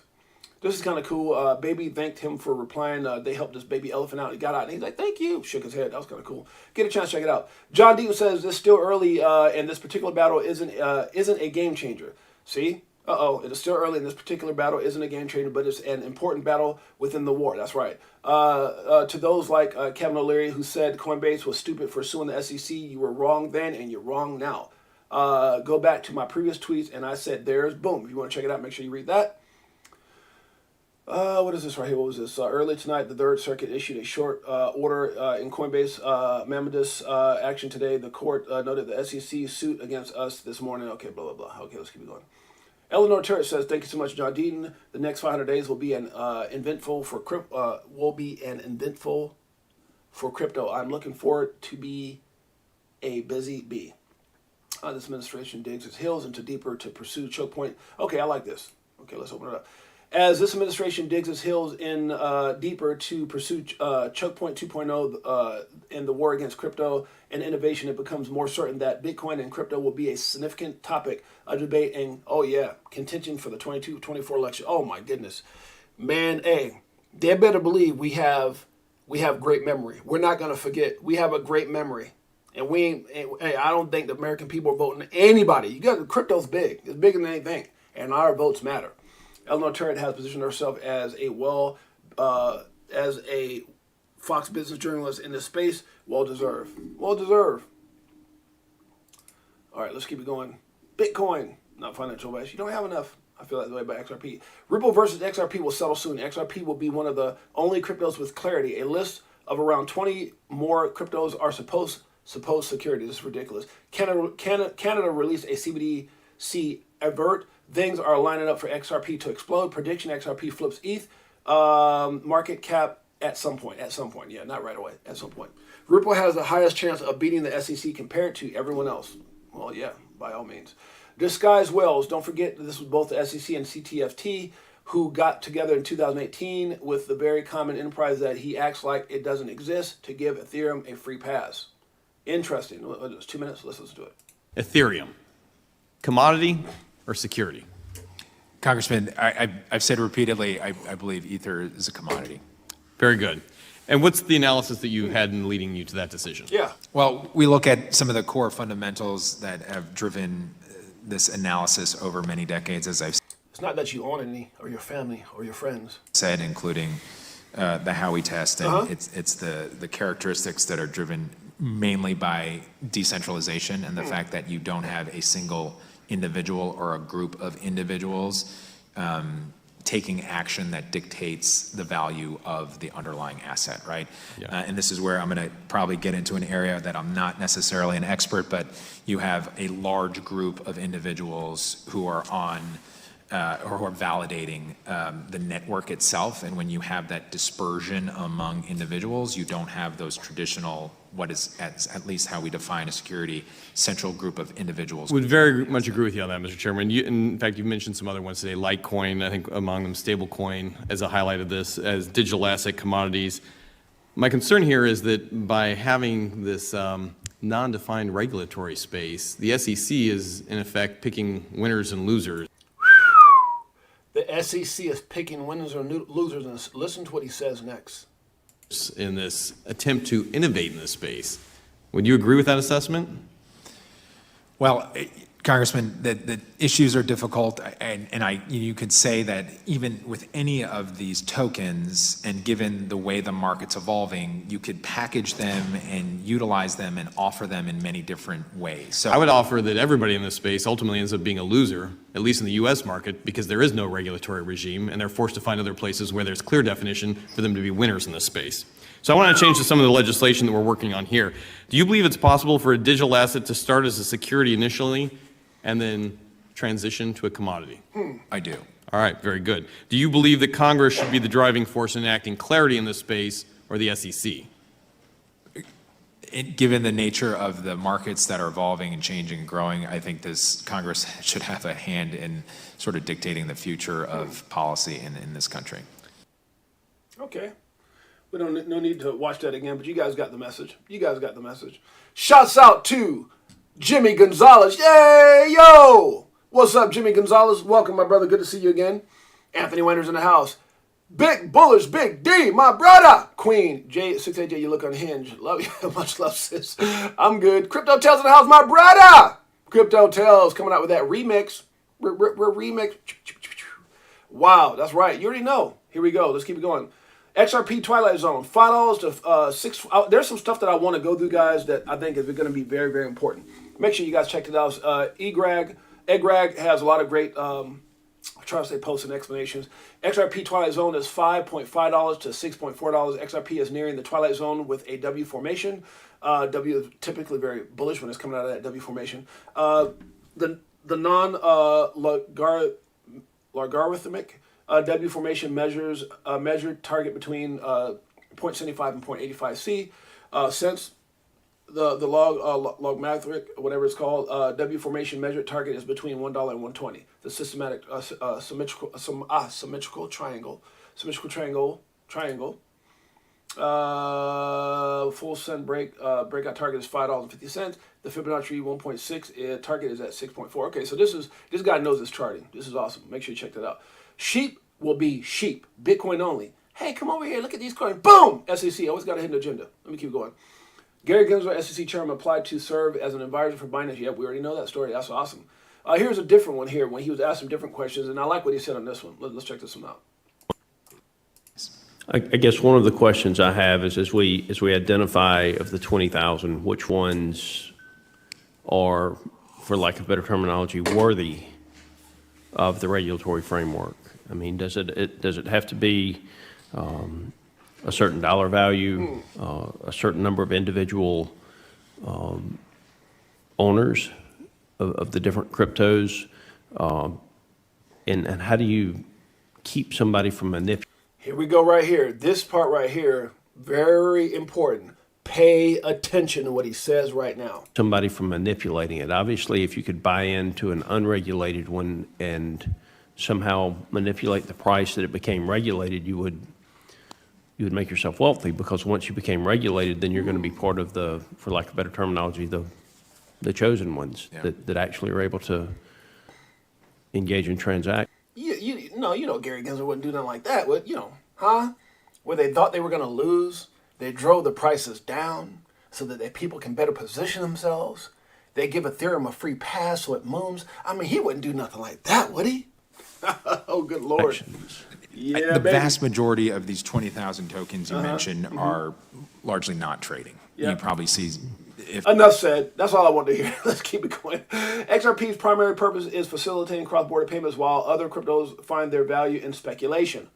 This is kind of cool. Baby thanked him for replying. They helped this baby elephant out. He got out and he's like, thank you. Shook his head. That was kind of cool. Get a chance to check it out. John Deaton says it's still early and this particular battle isn't a game changer. See? It is still early and this particular battle isn't a game changer, but it's an important battle within the war. That's right. To those like Kevin O'Leary who said Coinbase was stupid for suing the SEC, you were wrong then and you're wrong now. Go back to my previous tweets and I said there's boom. If you want to check it out, make sure you read that. What is this right here? What was this? Early tonight, the Third Circuit issued a short order in Coinbase Mammoth's action today. The court noted the SEC suit against us this morning. Okay, blah, blah, blah. Okay, let's keep it going. Eleanor Turret says, thank you so much, John Deaton. The next 500 days will be an eventful for crypto. I'm looking forward to be a busy bee. This administration digs its heels into deeper to pursue choke point. Okay, I like this. Okay, let's open it up. As this administration digs its heels in deeper to pursue choke point 2.0 in the war against crypto and innovation, it becomes more certain that Bitcoin and crypto will be a significant topic of debate and, contention for the 22-24 election. Oh my goodness. Man, hey, they better believe we have great memory. We're not going to forget. We have a great memory. And I don't think the American people are voting anybody. Crypto's big. It's bigger than anything. And our votes matter. Eleanor Turret has positioned herself as a Fox Business journalist in this space. Well deserved. Well deserved. All right, let's keep it going. Bitcoin, not financial advice. You don't have enough. I feel that way about XRP. Ripple versus XRP will settle soon. XRP will be one of the only cryptos with clarity. A list of around 20 more cryptos are supposed security. This is ridiculous. Canada released a CBDC avert. Things are lining up for XRP to explode. Prediction: XRP flips ETH. Market cap at some point. At some point, yeah, not right away. At some point, Ripple has the highest chance of beating the SEC compared to everyone else. Well, yeah, by all means. Disguised whales. Don't forget this was both the SEC and CTFT who got together in 2018 with the very common enterprise that he acts like it doesn't exist to give Ethereum a free pass. Interesting. It's 2 minutes. Let's listen to it. Ethereum, commodity or security? Congressman, I've said repeatedly, I believe Ether is a commodity. Very good. And what's the analysis that you had in leading you to that decision? Yeah. Well, we look at some of the core fundamentals that have driven this analysis over many decades, as I've It's not that you own any, or your family, or your friends. said, including the Howey test, and it's the characteristics that are driven mainly by decentralization and the fact that you don't have a single individual or a group of individuals taking action that dictates the value of the underlying asset, right? Yeah. And this is where I'm going to probably get into an area that I'm not necessarily an expert, but you have a large group of individuals who are on or who are validating the network itself. And when you have that dispersion among individuals, you don't have those traditional what is at least how we define a security, central group of individuals. Would very much agree with you on that, Mr. Chairman. In fact, you mentioned some other ones today, Litecoin, I think among them stablecoin, as a highlight of this, as digital asset commodities. My concern here is that by having this non-defined regulatory space, the SEC is in effect picking winners and losers. The SEC is picking winners or losers, and listen to what he says next. In this attempt to innovate in this space. Would you agree with that assessment? Well, Congressman, the issues are difficult, and you could say that even with any of these tokens, and given the way the market's evolving, you could package them and utilize them and offer them in many different ways. So I would offer that everybody in this space ultimately ends up being a loser, at least in the U.S. market, because there is no regulatory regime, and they're forced to find other places where there's clear definition for them to be winners in this space. So I want to change to some of the legislation that we're working on here. Do you believe it's possible for a digital asset to start as a security initially and then transition to a commodity? I do. All right, very good. Do you believe that Congress should be the driving force in enacting clarity in this space, or the SEC? Given the nature of the markets that are evolving and changing and growing, I think this Congress should have a hand in sort of dictating the future of policy in this country. Okay. We don't no need to watch that again, but you guys got the message. You guys got the message. Shouts out to Jimmy Gonzalez. Yay, yo! What's up, Jimmy Gonzalez? Welcome, my brother. Good to see you again. Anthony Winters in the house. Big Bullish, Big D, my brother. Queen, J68J, you look unhinged. Love you. Much love, sis. I'm good. Crypto Tales in the house, my brother. Crypto Tales coming out with that remix. Remix. Wow, that's right. You already know. Here we go. Let's keep it going. XRP Twilight Zone, $5 to $6. There's some stuff that I want to go through, guys, that I think is going to be very, very important. Make sure you guys check it out. Egrag has a lot of great, I'm trying to say posts and explanations. XRP Twilight Zone is $5.5 to $6.4. XRP is nearing the Twilight Zone with a W formation. W is typically very bullish when it's coming out of that W formation. The non-logarithmic W formation measures measured target between 0.75 and 0.85 C. Since the logmatic, whatever it's called, W formation measured target is between $1 and $1.20. The systematic symmetrical triangle. Full sun breakout target is $5.50. The Fibonacci 1.6 target is at 6.4. Okay, so this guy knows his charting. This is awesome. Make sure you check that out. Sheep will be sheep. Bitcoin only. Hey, come over here. Look at these coins. Boom! SEC. Always got a hidden agenda. Let me keep going. Gary Gensler, SEC chairman, applied to serve as an advisor for Binance. Yep, we already know that story. That's awesome. Here's a different one here when he was asked some different questions, and I like what he said on this one. Let's check this one out. I guess one of the questions I have is as we identify of the 20,000, which ones are, for lack of better terminology, worthy of the regulatory framework? I mean, does it have to be a certain dollar value, a certain number of individual owners of the different cryptos, and how do you keep somebody from manipulating? Here we go right here. This part right here, very important. Pay attention to what he says right now. Somebody from manipulating it. Obviously, if you could buy into an unregulated one and somehow manipulate the price that it became regulated, you would make yourself wealthy, because once you became regulated, then you're going to be part of the, for lack of better terminology, the chosen ones that actually are able to engage in transact. You know Gary Gensler wouldn't do nothing like that, would you? Where they thought they were going to lose, they drove the prices down so that their people can better position themselves. They give Ethereum a free pass so it moves. I mean, he wouldn't do nothing like that, would he? Oh, good Lord. Yeah, the vast majority of these 20,000 tokens you mentioned are largely not trading. Yeah. You probably see Enough said. That's all I wanted to hear. Let's keep it going. XRP's primary purpose is facilitating cross-border payments, while other cryptos find their value in speculation.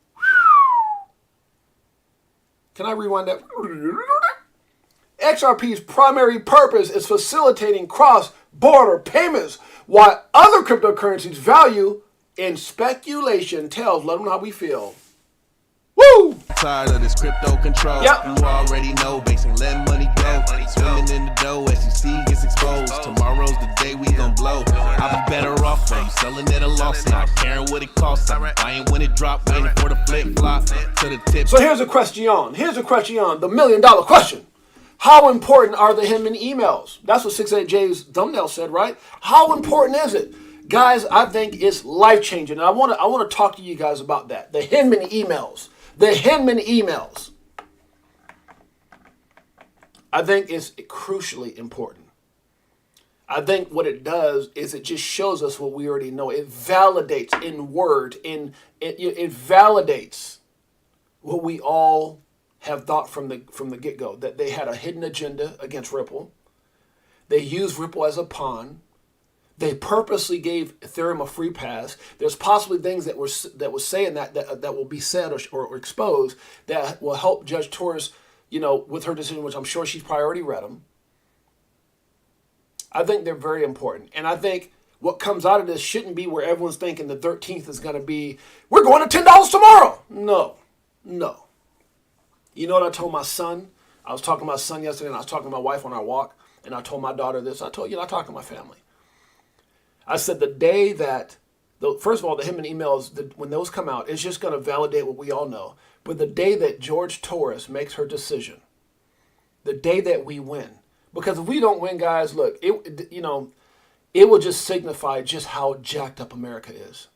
Can I rewind that? XRP's primary purpose is facilitating cross-border payments, while other cryptocurrencies value in speculation. Let them know how we feel. Woo! Tired of this crypto control. Yep. You already know, basing let money go. Swimming in the dough, SEC gets exposed. Tomorrow's the day we gon' blow. I'll be better off from selling at a loss, not caring what it costs. I'm buying when it drop, waiting for the flip flop to the tip. So here's a question, the $1 million question. How important are the Hinman emails? That's what 68J's thumbnail said, right? How important is it? Guys, I think it's life-changing. And I want to talk to you guys about that. The Hinman emails. The Hinman emails. I think it's crucially important. I think what it does is it just shows us what we already know. It validates in word, it validates what we all have thought from the get-go, that they had a hidden agenda against Ripple. They used Ripple as a pawn. They purposely gave Ethereum a free pass. There's possibly things that was saying that will be said or exposed that will help Judge Torres, with her decision, which I'm sure she's probably already read them. I think they're very important. And I think what comes out of this shouldn't be where everyone's thinking the 13th is going to be, we're going to $10 tomorrow. No. You know what I told my son? I was talking to my son yesterday, and I was talking to my wife on our walk, and I told my daughter this. I talked to my family. I said the day that, first of all, the Hinman emails, when those come out, it's just going to validate what we all know. But the day that George Torres makes her decision, the day that we win, because if we don't win, guys, look, it will just signify just how jacked up America is.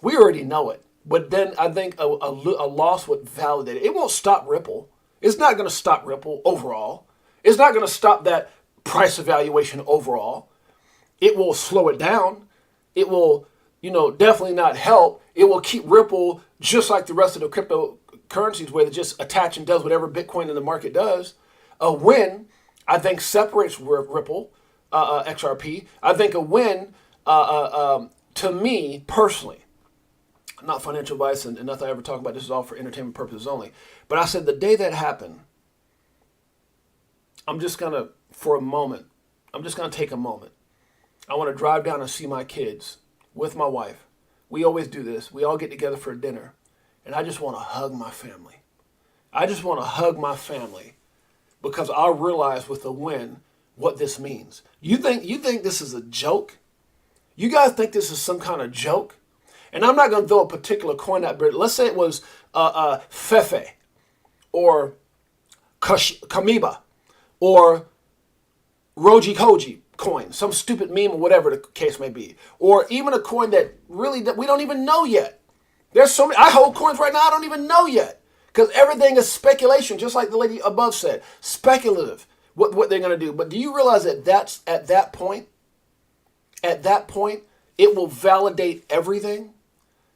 We already know it. But then I think a loss would validate it. It won't stop Ripple. It's not going to stop Ripple overall. It's not going to stop that price evaluation overall. It will slow it down. It will, definitely not help. It will keep Ripple just like the rest of the cryptocurrencies where it just attach and does whatever Bitcoin in the market does. A win, I think, separates Ripple, XRP. I think a win, to me personally, not financial advice and nothing I ever talk about. This is all for entertainment purposes only. But I said the day that happened, I'm just going to take a moment. I want to drive down and see my kids with my wife. We always do this. We all get together for dinner. And I just want to hug my family. Because I realize with the win what this means. You think this is a joke? You guys think this is some kind of joke? And I'm not going to throw a particular coin out, but let's say it was Fefe or Kamiba or Roji Koji coin, some stupid meme or whatever the case may be. Or even a coin that we don't even know yet. There's so many, I hold coins right now I don't even know yet. Because everything is speculation, just like the lady above said. Speculative, what they're going to do. But do you realize that that's at that point, it will validate everything?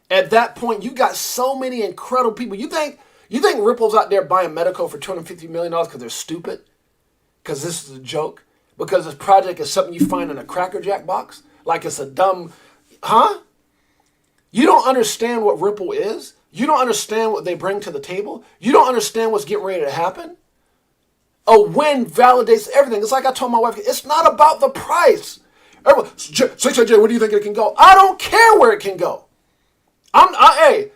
At that point, you got so many incredible people. You think Ripple's out there buying Medico for $250 million because they're stupid? Because this is a joke? Because this project is something you find in a Cracker Jack box? Like it's a dumb, huh? You don't understand what Ripple is? You don't understand what they bring to the table? You don't understand what's getting ready to happen? A win validates everything. It's like I told my wife, it's not about the price. Everyone, 6AJ, where do you think it can go? I don't care where it can go. I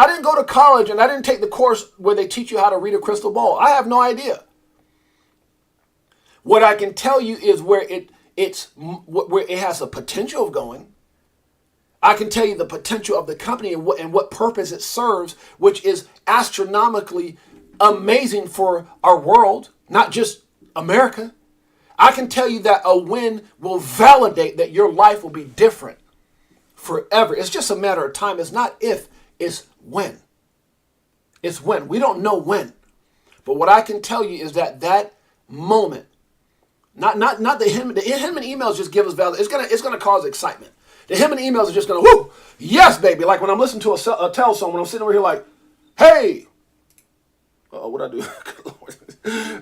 didn't go to college and I didn't take the course where they teach you how to read a crystal ball. I have no idea. What I can tell you is where it has a potential of going. I can tell you the potential of the company and what purpose it serves, which is astronomically amazing for our world, not just America. I can tell you that a win will validate that your life will be different forever. It's just a matter of time. It's not if, it's when. It's when. We don't know when. But what I can tell you is that moment, not the Hinman emails just give us value. It's gonna cause excitement. The Hinman emails are just gonna, whoo, yes, baby. Like when I'm listening to a telesong, when I'm sitting over here like, hey, what'd I do?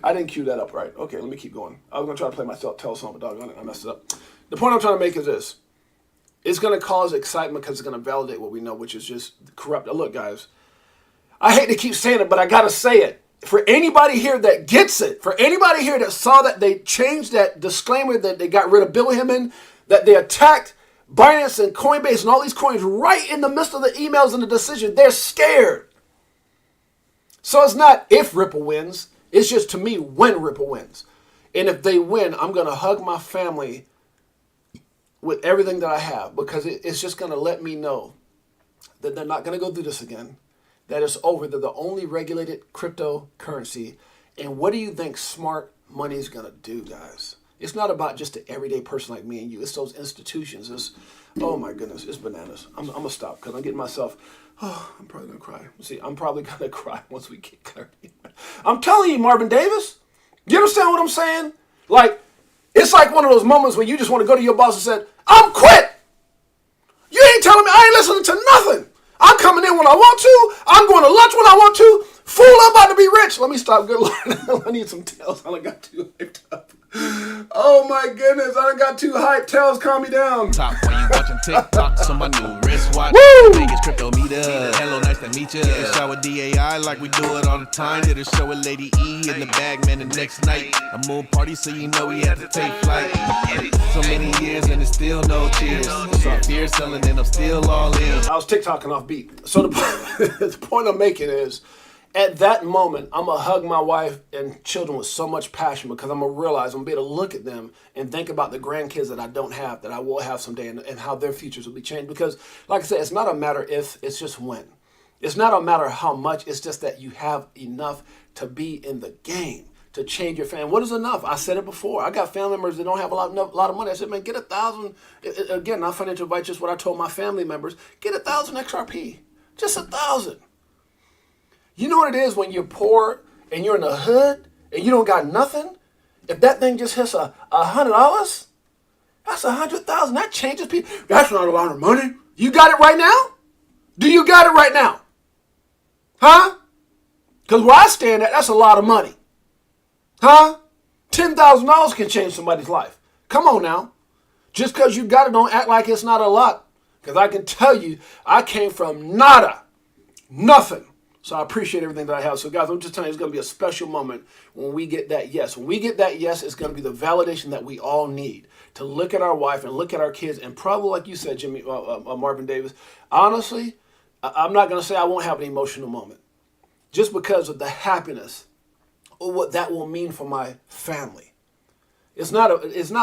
I didn't cue that up right. Okay, let me keep going. I was gonna try to play my telesong, but doggone it, I messed it up. The point I'm trying to make is this. It's gonna cause excitement because it's gonna validate what we know, which is just corrupt. Look, guys, I hate to keep saying it, but I gotta say it. For anybody here that gets it, for anybody here that saw that they changed that disclaimer, that they got rid of Bill Hinman, that they attacked Binance and Coinbase and all these coins right in the midst of the emails and the decision. They're scared. So it's not if Ripple wins. It's just, to me, when Ripple wins. And if they win, I'm going to hug my family with everything that I have, because it's just going to let me know that they're not going to go through this again, that it's over. They're the only regulated cryptocurrency. And what do you think smart money is going to do, guys? It's not about just the everyday person like me and you. It's those institutions. It's, oh my goodness, it's bananas. I'm going to stop because I'm getting myself, I'm probably going to cry. See, I'm probably going to cry once we get clarity. I'm telling you, Marvin Davis, you understand what I'm saying? Like, it's like one of those moments where you just want to go to your boss and say, I'm quit. You ain't telling me, I ain't listening to nothing. I'm coming in when I want to. I'm going to lunch when I want to. Fool, I'm about to be rich. Let me stop. Good Lord. I need some tails. I done got too hyped up. Oh my goodness. I done got too hyped. Tails, calm me down. Top when you watching TikTok, so my new wristwatch. Woo! Vegas crypto meter. Hello, nice to meet ya. Shower DAI like we do it all the time. Did a show with Lady E in the bag, man, the next night. A moon party, so you know we had to take flight. So many years and it's still no cheers. So fear selling and I'm still all in. I was TikToking off beat. So the point I'm making is, at that moment, I'm going to hug my wife and children with so much passion, because I'm going to realize, I'm going to be able to look at them and think about the grandkids that I don't have, that I will have someday, and how their futures will be changed. Because, like I said, it's not a matter if, it's just when. It's not a matter of how much, it's just that you have enough to be in the game, to change your family. What is enough? I said it before. I got family members that don't have a lot of money. I said, man, get 1,000. Again, not financial advice, just what I told my family members. Get 1,000 XRP. Just 1,000. You know what it is when you're poor and you're in the hood and you don't got nothing? If that thing just hits $100, that's 100,000. That changes people. That's not a lot of money. You got it right now? Do you got it right now? Huh? Because where I stand at, that's a lot of money. Huh? $10,000 can change somebody's life. Come on now. Just because you got it, don't act like it's not a lot. Because I can tell you, I came from nada. Nothing. So I appreciate everything that I have. So guys, I'm just telling you, it's going to be a special moment when we get that yes. When we get that yes, it's going to be the validation that we all need to look at our wife and look at our kids. And probably, like you said, Jimmy, Marvin Davis, honestly, I'm not going to say I won't have an emotional moment, just because of the happiness or what that will mean for my family. It's not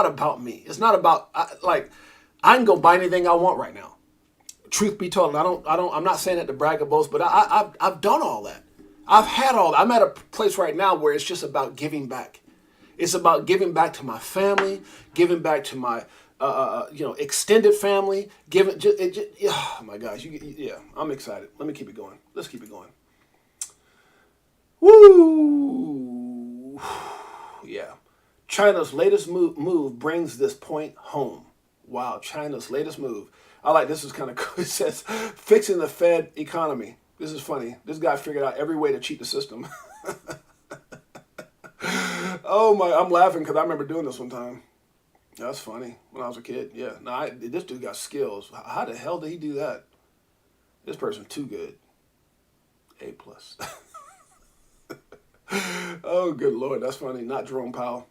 about me. It's not about, I can go buy anything I want right now. Truth be told, I'm not saying that to brag or boast, but I've done all that. I've had all that. I'm at a place right now where it's just about giving back. It's about giving back to my family, giving back to my, extended family. Oh my gosh, I'm excited. Let me keep it going. Let's keep it going. Woo! Yeah. China's latest move brings this point home. Wow, China's latest move. I like this. Is kind of cool. It says, fixing the Fed economy. This is funny. This guy figured out every way to cheat the system. Oh my, I'm laughing because I remember doing this one time. That's funny. When I was a kid. Yeah. No, this dude got skills. How the hell did he do that? This person's too good. A+. Oh, good Lord. That's funny. Not Jerome Powell.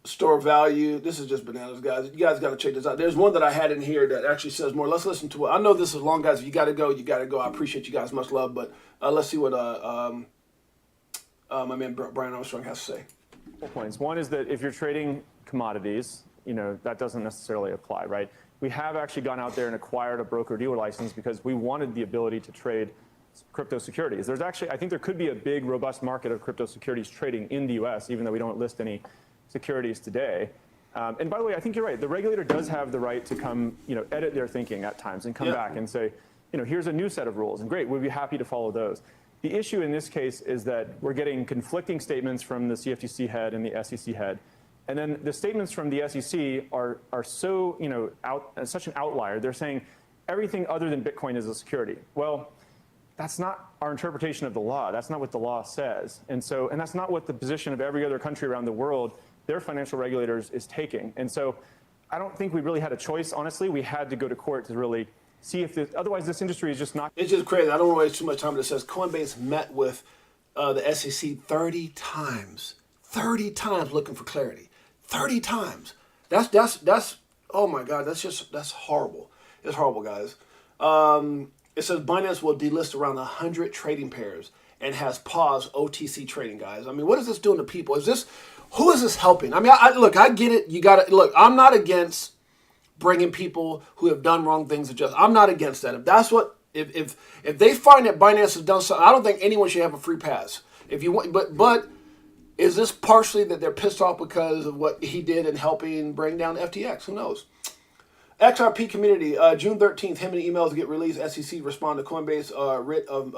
Store value. This is just bananas, guys. You guys got to check this out. There's one that I had in here that actually says more. Let's listen to it. I know this is long, guys. If you got to go, you got to go. I appreciate you guys. Much love. But let's see what my man Brian Armstrong has to say. Points. One is that if you're trading commodities, that doesn't necessarily apply, right? We have actually gone out there and acquired a broker-dealer license because we wanted the ability to trade crypto securities. There's actually, I think there could be a big, robust market of crypto securities trading in the U.S., even though we don't list any securities today. And by the way, I think you're right. The regulator does have the right to come, edit their thinking at times and come back and say, here's a new set of rules, and great, we'd be happy to follow those. The issue in this case is that we're getting conflicting statements from the CFTC head and the SEC head. And then the statements from the SEC are so, such an outlier. They're saying everything other than Bitcoin is a security. Well, that's not our interpretation of the law. That's not what the law says. And that's not what the position of every other country around the world, their financial regulators, is taking. And so I don't think we really had a choice, honestly. We had to go to court to really see if otherwise this industry is just not. It's just crazy. I don't want to waste too much time, but it says Coinbase met with the SEC 30 times. 30 times looking for clarity. 30 times. That's Oh my God, that's horrible. It's horrible, guys. It says Binance will delist around 100 trading pairs and has paused OTC trading, guys. I mean, what is this doing to people? Who is this helping? I mean, look, I get it. You got to look. I'm not against bringing people who have done wrong things to justice. I'm not against that. If that's what, if they find that Binance has done something, I don't think anyone should have a free pass. If you want, but is this partially that they're pissed off because of what he did in helping bring down FTX? Who knows? XRP community, June 13th, Hinman emails get released. SEC respond to Coinbase writ of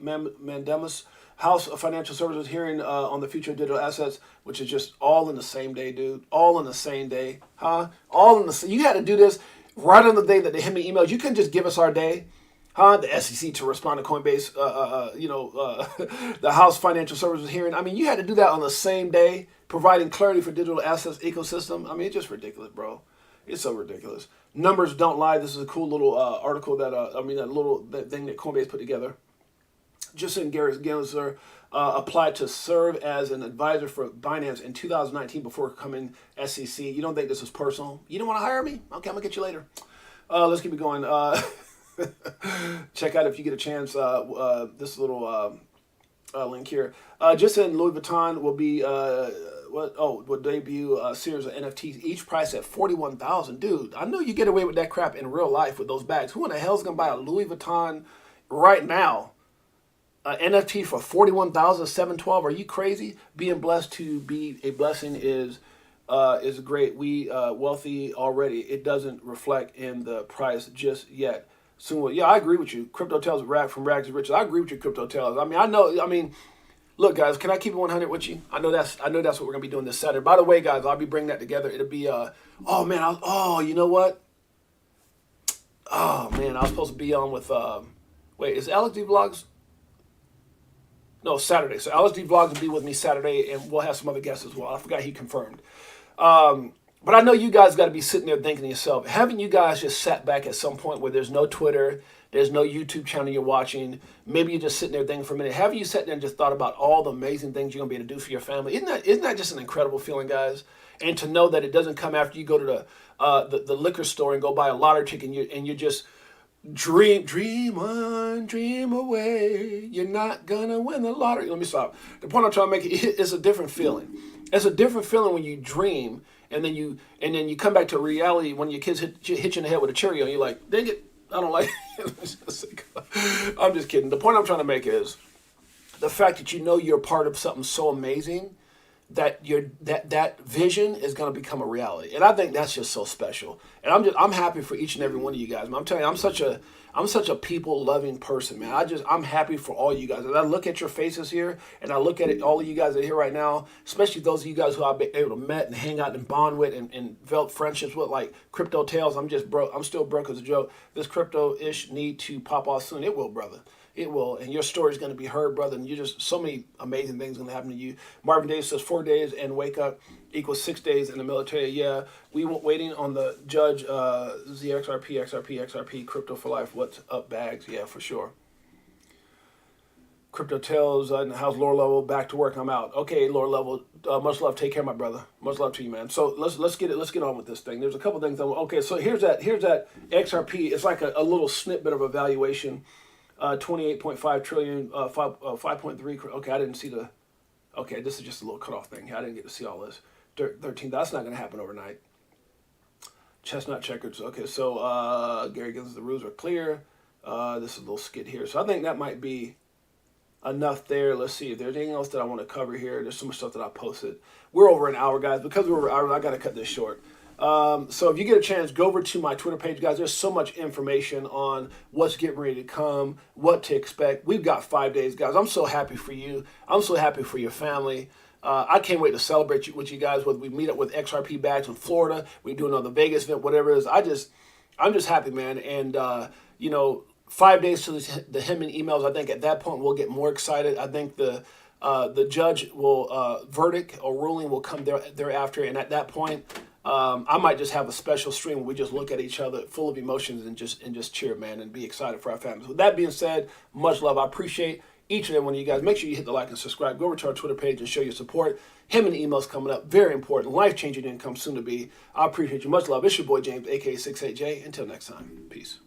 mandamus. House of Financial Services hearing on the future of digital assets, which is just all in the same day, dude. All in the same day, huh? All in the. You had to do this right on the day that the Hinman emails. You couldn't just give us our day, huh? The SEC to respond to Coinbase, the House Financial Services hearing. I mean, you had to do that on the same day, providing clarity for digital assets ecosystem. I mean, it's just ridiculous, bro. It's so ridiculous. Numbers don't lie. This is a cool little article that thing that Coinbase put together. Justin Gensler applied to serve as an advisor for Binance in 2019 before becoming SEC. You don't think this is personal? You don't want to hire me? Okay, I'm going to get you later. Let's keep it going. Check out if you get a chance this little link here. Justin Louis Vuitton will be will debut a series of NFTs, each priced at $41,000. Dude, I know you get away with that crap in real life with those bags. Who in the hell is going to buy a Louis Vuitton right now? NFT for $41,712. Are you crazy? Being blessed to be a blessing is great. We wealthy already. It doesn't reflect in the price just yet. Soon, yeah, I agree with you. Crypto tells from rags to riches. I agree with you, Crypto tells. I mean, look, guys, can I keep it 100 with you? I know that's what we're gonna be doing this Saturday. By the way, guys, I'll be bringing that together. It'll be you know what? Oh man, I was supposed to be on with wait, is Alex D Vlogs? No, Saturday. So Alex D Vlogs will be with me Saturday, and we'll have some other guests as well. I forgot he confirmed. But I know you guys got to be sitting there thinking to yourself, haven't you guys just sat back at some point where there's no Twitter, there's no YouTube channel you're watching, maybe you're just sitting there thinking for a minute, haven't you sat there and just thought about all the amazing things you're going to be able to do for your family? Isn't that just an incredible feeling, guys? And to know that it doesn't come after you go to the liquor store and go buy a lottery ticket and you just dream on, dream away. You're not gonna win the lottery. Let me stop. The point I'm trying to make is a different feeling. It's a different feeling when you dream and then you come back to reality when your kids hit you in the head with a Cheerio and you're like, dang it, I don't like it. I'm just kidding. The point I'm trying to make is the fact that you know you're part of something so amazing that that vision is going to become a reality, and I think that's just so special. And I'm happy for each and every one of you guys. I'm telling you, I'm such a people loving person, man. I'm happy for all you guys. And I look at your faces here, and I look at it, all of you guys that are here right now, especially those of you guys who I've been able to met and hang out and bond with and develop friendships with, like Crypto Tales. I'm just broke. I'm still broke as a joke. This crypto-ish need to pop off soon. It will, brother. It will, and your story is going to be heard, brother, and you're just, so many amazing things going to happen to you. Marvin Davis says 4 days and wake up equals 6 days in the military. Yeah, we were waiting on the judge, XRP, crypto for life. What's up, bags? Yeah, for sure. Crypto tells in the house, lower level, back to work. I'm out. Okay, lower level. Much love. Take care, my brother. Much love to you, man. So let's get on with this thing. There's a couple things. Okay, so here's that XRP. It's like a little snippet of evaluation. 28.5 trillion, 5.3. Okay, I didn't see the. Okay, this is just a little cutoff thing. I didn't get to see all this. 13. That's not going to happen overnight. Chestnut checkers. Okay, so Gary Gibbs, the rules are clear. This is a little skit here. So I think that might be enough there. Let's see if there's anything else that I want to cover here. There's so much stuff that I posted. We're over an hour, guys. Because we're over an hour, I got to cut this short. So if you get a chance, go over to my Twitter page, guys. There's so much information on what's getting ready to come, what to expect. We've got 5 days, guys. I'm so happy for you. I'm so happy for your family. I can't wait to celebrate with you guys. Whether we meet up with XRP bags in Florida, we do another Vegas event, whatever it is. I'm just happy, man. And 5 days to the Hinman emails. I think at that point we'll get more excited. I think the judge will verdict or ruling will come thereafter, and at that point. I might just have a special stream where we just look at each other full of emotions and just cheer, man, and be excited for our families. With that being said, much love. I appreciate each and every one of you guys. Make sure you hit the like and subscribe. Go over to our Twitter page and show your support. Hinman emails coming up. Very important. Life-changing income soon to be. I appreciate you. Much love. It's your boy James, a.k.a. 68J. Until next time. Peace.